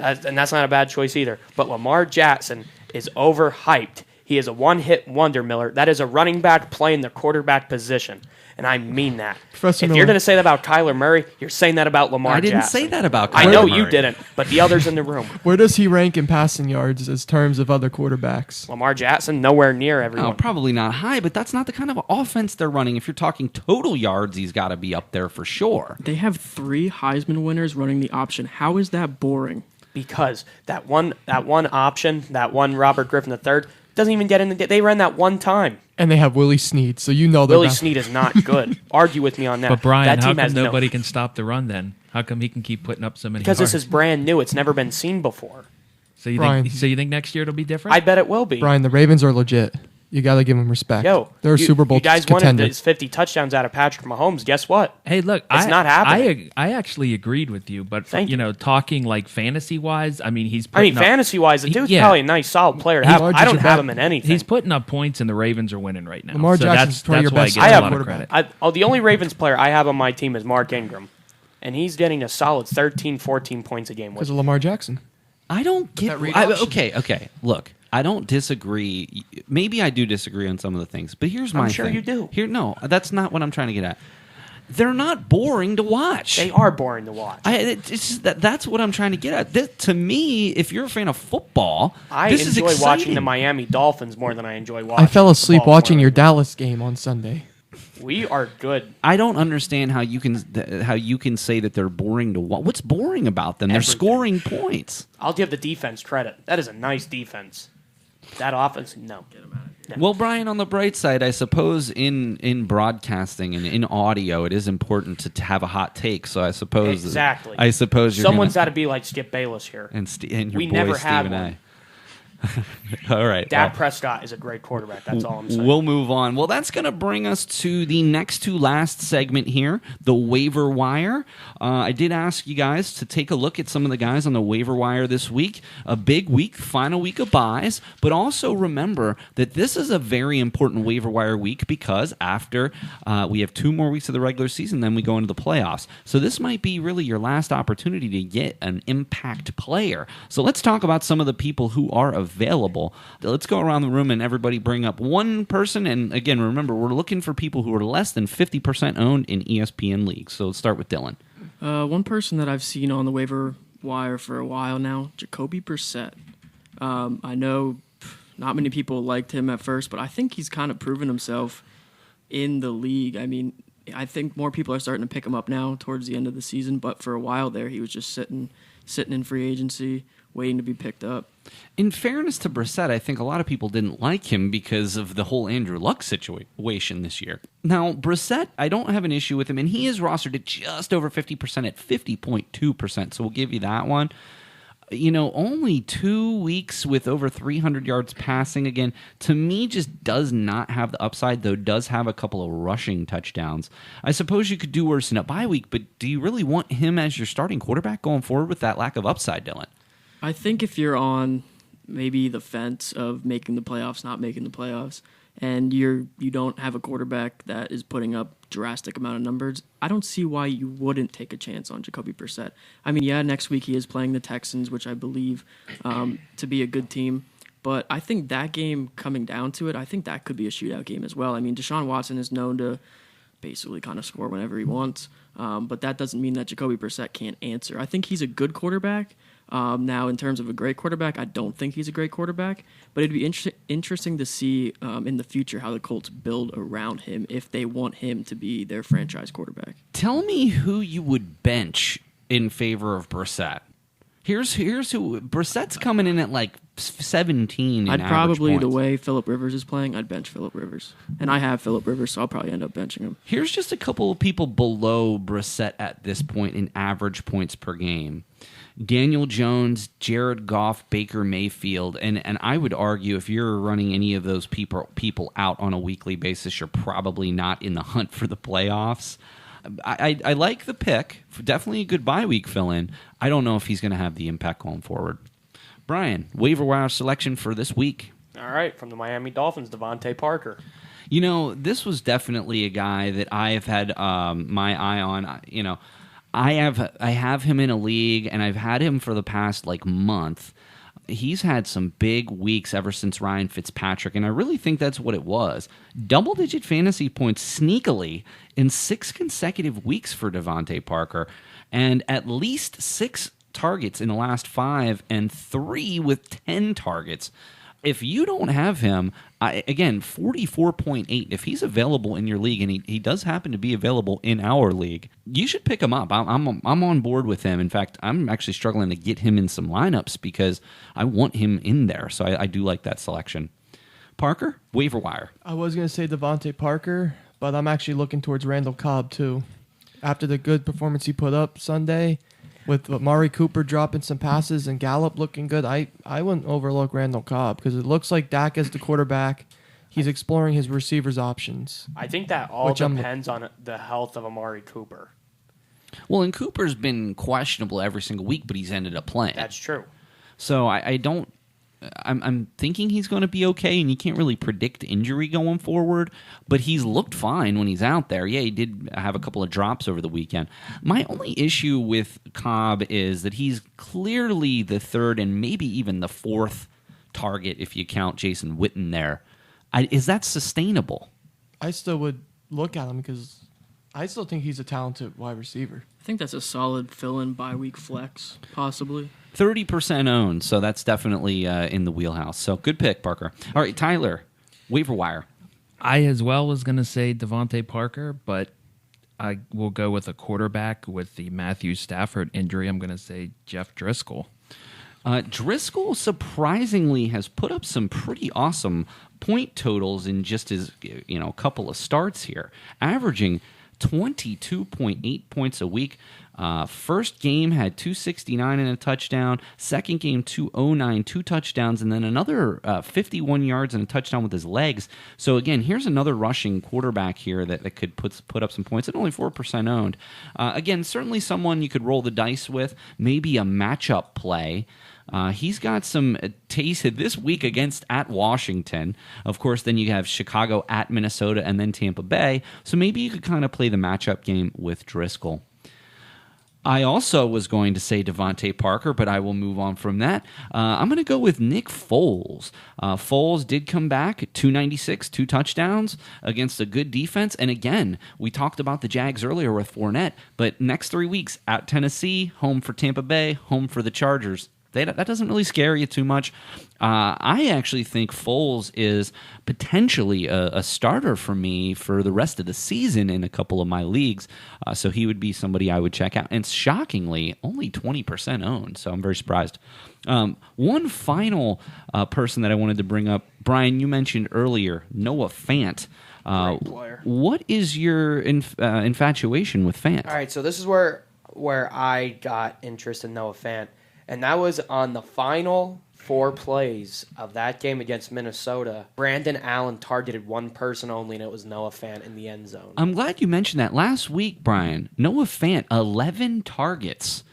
And that's not a bad choice either. But Lamar Jackson is overhyped. He is a one-hit wonder, Miller. That is a running back playing the quarterback position. And I mean that. Professor if Miller. you're going to say that about Kyler Murray, you're saying that about Lamar Jackson. I didn't say that about Kyler I know Murray. you didn't, but the others in the room. Where does he rank in passing yards as terms of other quarterbacks? Lamar Jackson, nowhere near everyone. Oh, probably not high, but that's not the kind of offense they're running. If you're talking total yards, he's got to be up there for sure. They have 3 Heisman winners running the option. How is that boring? Because that one option, that one Robert Griffin III, doesn't even get in the. They ran that one time. And they have Willie Snead, so you know they're Willie not- Snead is not good. Argue with me on that. But Brian, that how team come has nobody can stop the run then? How come he can keep putting up so many Because yards? this is brand new. It's never been seen before. So you Brian. think next year it'll be different? I bet it will be. Brian, the Ravens are legit. You got to give them respect. Yo, they're a you- Super Bowl You guys contender. wanted these 50 touchdowns out of Patrick Mahomes. Guess what? Hey, look, It's not happening. I actually agreed with you, but Thank you. talking like fantasy wise, I mean, he's. I mean, putting up- fantasy-wise, the dude's yeah. probably a nice, solid player to have. Lamar I don't Jackson- have him in anything. He's putting up points, and the Ravens are winning right now. Lamar so Jackson's that's probably your why he best gets I a have lot of quarterback. credit. the only Ravens player I have on my team is Mark Ingram, and he's getting a solid 13, 14 points a game. Because of Lamar Jackson. I don't get. That read option. Okay. Look, I don't disagree. Maybe I do disagree on some of the things, but here's my I'm sure thing. you do. No, that's not what I'm trying to get at. They're not boring to watch. They are boring to watch. It's just that's what I'm trying to get at. To me, if you're a fan of football, I this is enjoy exciting. watching the Miami Dolphins more than I enjoy watching. I fell asleep Baltimore watching your Ravens. Dallas game on Sunday. We are good. I don't understand how you can say that they're boring to watch. What's boring about them? They're Everything. scoring points. I'll give the defense credit. That is a nice defense. That offense, no. Well, Brian, on the bright side, I suppose in broadcasting and in audio, it is important to have a hot take. So I suppose Exactly. I suppose you're Someone's got gonna, to be like Skip Bayless here. and your We boy never Steve had and one. All right. Dak well, Prescott is a great quarterback. That's all I'm saying. We'll move on. Well, that's going to bring us to the next to last segment here, the waiver wire. I did ask you guys to take a look at some of the guys on the waiver wire this week. A big week, final week of buys, but also remember that this is a very important waiver wire week because after we have 2 more weeks of the regular season, then we go into the playoffs. So this might be really your last opportunity to get an impact player. So let's talk about some of the people who are available. Let's go around the room and everybody bring up one person. And again, remember, we're looking for people who are less than 50% owned in ESPN leagues. So let's start with Dylan. One person that I've seen on the waiver wire for a while now, Jacoby Brissett. I know not many people liked him at first, but I think he's kind of proven himself in the league. I mean, I think more people are starting to pick him up now towards the end of the season, but for a while there, he was just sitting in free agency, waiting to be picked up. In fairness to Brissett, I think a lot of people didn't like him because of the whole Andrew Luck situation this year. Now, Brissett, I don't have an issue with him, and he is rostered at just over 50% at 50.2%, so we'll give you that one. Only 2 weeks with over 300 yards passing. Again, to me, just does not have the upside, though does have a couple of rushing touchdowns. I suppose you could do worse in a bye week, but do you really want him as your starting quarterback going forward with that lack of upside, Dylan? I think if you're on maybe the fence of making the playoffs, not making the playoffs, and you don't have a quarterback that is putting up drastic amount of numbers, I don't see why you wouldn't take a chance on Jacoby Brissett. I mean, yeah, next week he is playing the Texans, which I believe to be a good team. But I think that game, coming down to it, I think that could be a shootout game as well. I mean, Deshaun Watson is known to basically kind of score whenever he wants, but that doesn't mean that Jacoby Brissett can't answer. I think he's a good quarterback. Now, in terms of a great quarterback, I don't think he's a great quarterback, but it'd be interesting to see in the future how the Colts build around him if they want him to be their franchise quarterback. Tell me who you would bench in favor of Brissett. Here's who Brissett's coming in at like 17. I'd probably, the way Phillip Rivers is playing, I'd bench Phillip Rivers, and I have Phillip Rivers, so I'll probably end up benching him. Here's just a couple of people below Brissett at this point in average points per game. Daniel Jones, Jared Goff, Baker Mayfield, and I would argue if you're running any of those people out on a weekly basis, you're probably not in the hunt for the playoffs. I like the pick. Definitely a good bye week fill-in. I don't know if he's going to have the impact going forward. Brian, waiver wire selection for this week. All right, from the Miami Dolphins, Devontae Parker. This was definitely a guy that I have had my eye on. I have him in a league, and I've had him for the past month. He's had some big weeks ever since Ryan Fitzpatrick, and I really think that's what it was. Double-digit fantasy points sneakily in 6 consecutive weeks for Devontae Parker, and at least 6 targets in the last 5, and 3 with 10 targets. If you don't have him, again, 44.8, if he's available in your league, and he does happen to be available in our league, you should pick him up. I'm on board with him. In fact, I'm actually struggling to get him in some lineups because I want him in there, so I do like that selection. Parker, waiver wire. I was going to say Devontae Parker, but I'm actually looking towards Randall Cobb, too. After the good performance he put up Sunday, with Amari Cooper dropping some passes and Gallup looking good, I wouldn't overlook Randall Cobb because it looks like Dak as the quarterback. He's exploring his receivers' options. I think that all depends on the health of Amari Cooper. Well, and Cooper's been questionable every single week, but he's ended up playing. That's true. So I'm thinking he's going to be okay, and you can't really predict injury going forward, but he's looked fine when he's out there. Yeah, he did have a couple of drops over the weekend. My only issue with Cobb is that he's clearly the third and maybe even the fourth target if you count Jason Witten there. Is that sustainable? I still would look at him because I still think he's a talented wide receiver. I think that's a solid fill-in bye-week flex, possibly. 30% owned, so that's definitely in the wheelhouse. So good pick, Parker. All right, Tyler, waiver wire. I as well was going to say Devontae Parker, but I will go with a quarterback with the Matthew Stafford injury. I'm going to say Jeff Driscoll. Driscoll surprisingly has put up some pretty awesome point totals in just his couple of starts here, averaging 22.8 points a week. First game had 269 and a touchdown. Second game 209, 2 touchdowns, and then another 51 yards and a touchdown with his legs. So again, here's another rushing quarterback here that could put up some points at only 4% owned. Again, certainly someone you could roll the dice with, maybe a matchup play. He's got some taste this week at Washington. Of course, then you have Chicago at Minnesota and then Tampa Bay. So maybe you could kind of play the matchup game with Driscoll. I also was going to say Devontae Parker, but I will move on from that. I'm going to go with Nick Foles. Foles did come back at 296, 2 touchdowns against a good defense. And again, we talked about the Jags earlier with Fournette, but next 3 weeks, at Tennessee, home for Tampa Bay, home for the Chargers. That doesn't really scare you too much. I actually think Foles is potentially a starter for me for the rest of the season in a couple of my leagues. So he would be somebody I would check out. And shockingly, only 20% owned. So I'm very surprised. One final person that I wanted to bring up, Brian, you mentioned earlier, Noah Fant. Great player. What is your infatuation with Fant? All right, so this is where I got interest in Noah Fant. And that was on the final 4 plays of that game against Minnesota. Brandon Allen targeted one person only, and it was Noah Fant in the end zone. I'm glad you mentioned that. Last week, Brian, Noah Fant, 11 targets.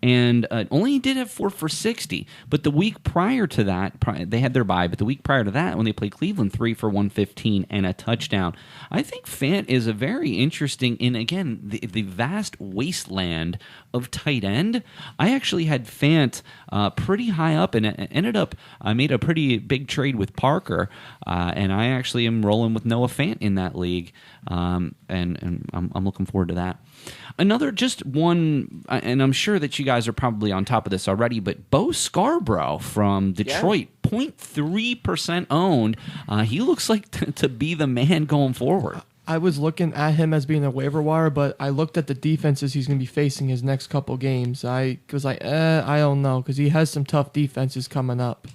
And only did have 4 for 60. But the week prior to that, they had their bye. But the week prior to that, when they played Cleveland, 3 for 115 and a touchdown. I think Fant is a very interesting, in again, the vast wasteland of tight end. I actually had Fant pretty high up, and ended up, I made a pretty big trade with Parker, and I actually am rolling with Noah Fant in that league, and I'm looking forward to that. Another, just one, and I'm sure that you guys are probably on top of this already, but Bo Scarborough from Detroit, 0.3% owned. He looks like to be the man going forward. I was looking at him as being a waiver wire, but I looked at the defenses he's going to be facing his next couple games. I was like, I don't know, because he has some tough defenses coming up.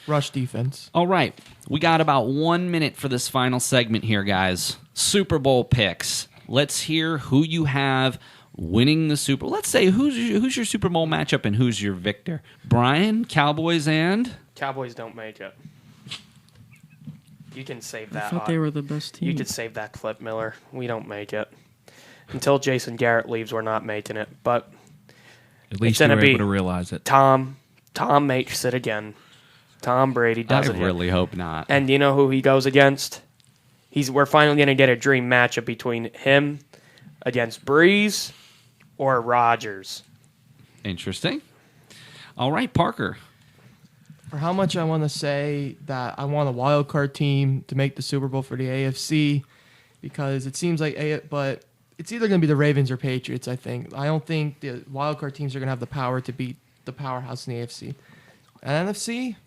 Rush defense. All right. We got about 1 minute for this final segment here, guys. Super Bowl picks. Let's hear who you have winning the Super Bowl. Let's say who's your Super Bowl matchup and who's your victor. Brian, Cowboys and? Cowboys don't make it. You can save that. I thought they were the best team. You could save that clip, Miller. We don't make it. Until Jason Garrett leaves, we're not making it. But At least you were able to realize it. Tom makes it again. Tom Brady does it. I really hope not. And you know who he goes against? We're finally going to get a dream matchup between him against Breeze or Rodgers. Interesting. All right, Parker. For how much I want to say that I want a wild card team to make the Super Bowl for the AFC, because it seems like but it's either going to be the Ravens or Patriots, I think. I don't think the wild card teams are going to have the power to beat the powerhouse in the AFC. And NFC,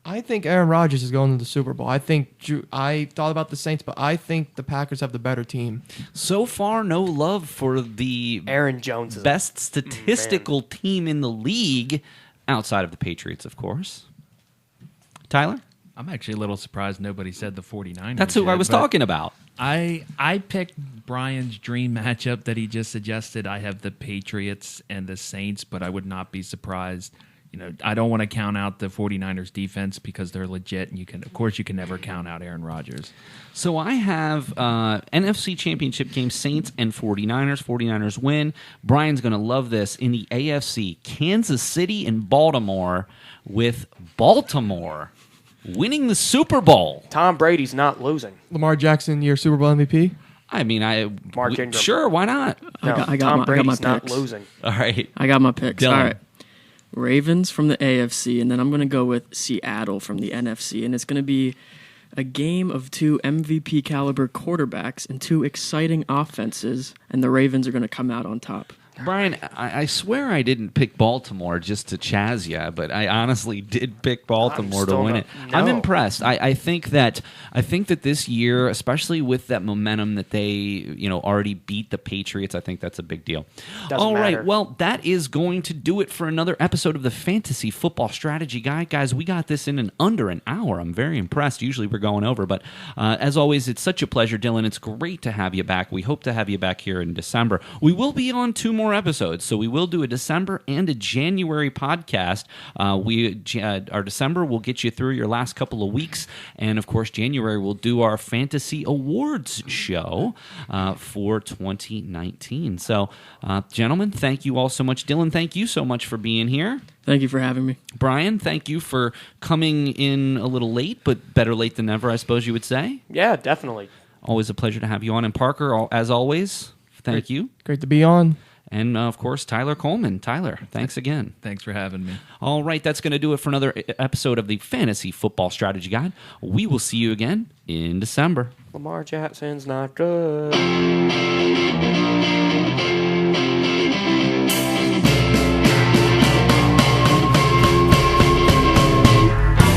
I think Aaron Rodgers is going to the Super Bowl. I thought about the Saints, but I think the Packers have the better team. So far, no love for the Aaron Jones is best statistical team in the league, outside of the Patriots, of course. Tyler? I'm actually a little surprised nobody said the 49ers. That's who I was talking about. I picked Brian's dream matchup that he just suggested. I have the Patriots and the Saints, but I would not be surprised. I don't want to count out the 49ers defense because they're legit, and you can never count out Aaron Rodgers. So I have NFC Championship game, Saints and 49ers. 49ers win. Brian's going to love this. In the AFC, Kansas City and Baltimore, with Baltimore winning the Super Bowl. Tom Brady's not losing. Lamar Jackson, your Super Bowl MVP? I mean, Mark Ingram. Sure, why not? Tom Brady's my not picks. losing. All right. I got my picks. Dylan. All right. Ravens from the AFC, and then I'm going to go with Seattle from the NFC, and it's going to be a game of 2 MVP caliber quarterbacks and 2 exciting offenses, and the Ravens are going to come out on top. Brian, I swear I didn't pick Baltimore just to chaz you, but I honestly did pick Baltimore to win it. I'm impressed. I think that this year, especially with that momentum that they already beat the Patriots, I think that's a big deal. All right, well, that is going to do it for another episode of the Fantasy Football Strategy Guide. Guys, we got this in under an hour. I'm very impressed. Usually we're going over, but as always, it's such a pleasure, Dylan. It's great to have you back. We hope to have you back here in December. We will be on 2 more episodes, so we will do a December and a January podcast. Our December will get you through your last couple of weeks, and of course January we'll do our Fantasy Awards show for 2019. So gentlemen, thank you all so much. Dylan, thank you so much for being here. Thank you for having me. Brian, thank you for coming in a little late, but better late than never, I suppose you would say. Yeah, definitely. Always a pleasure to have you on. And Parker, as always, thank you. Great to be on. And, of course, Tyler Coleman. Tyler, thanks again. Thanks for having me. All right, that's going to do it for another episode of the Fantasy Football Strategy Guide. We will see you again in December. Lamar Jackson's not good.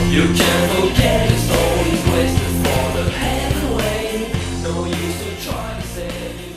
You can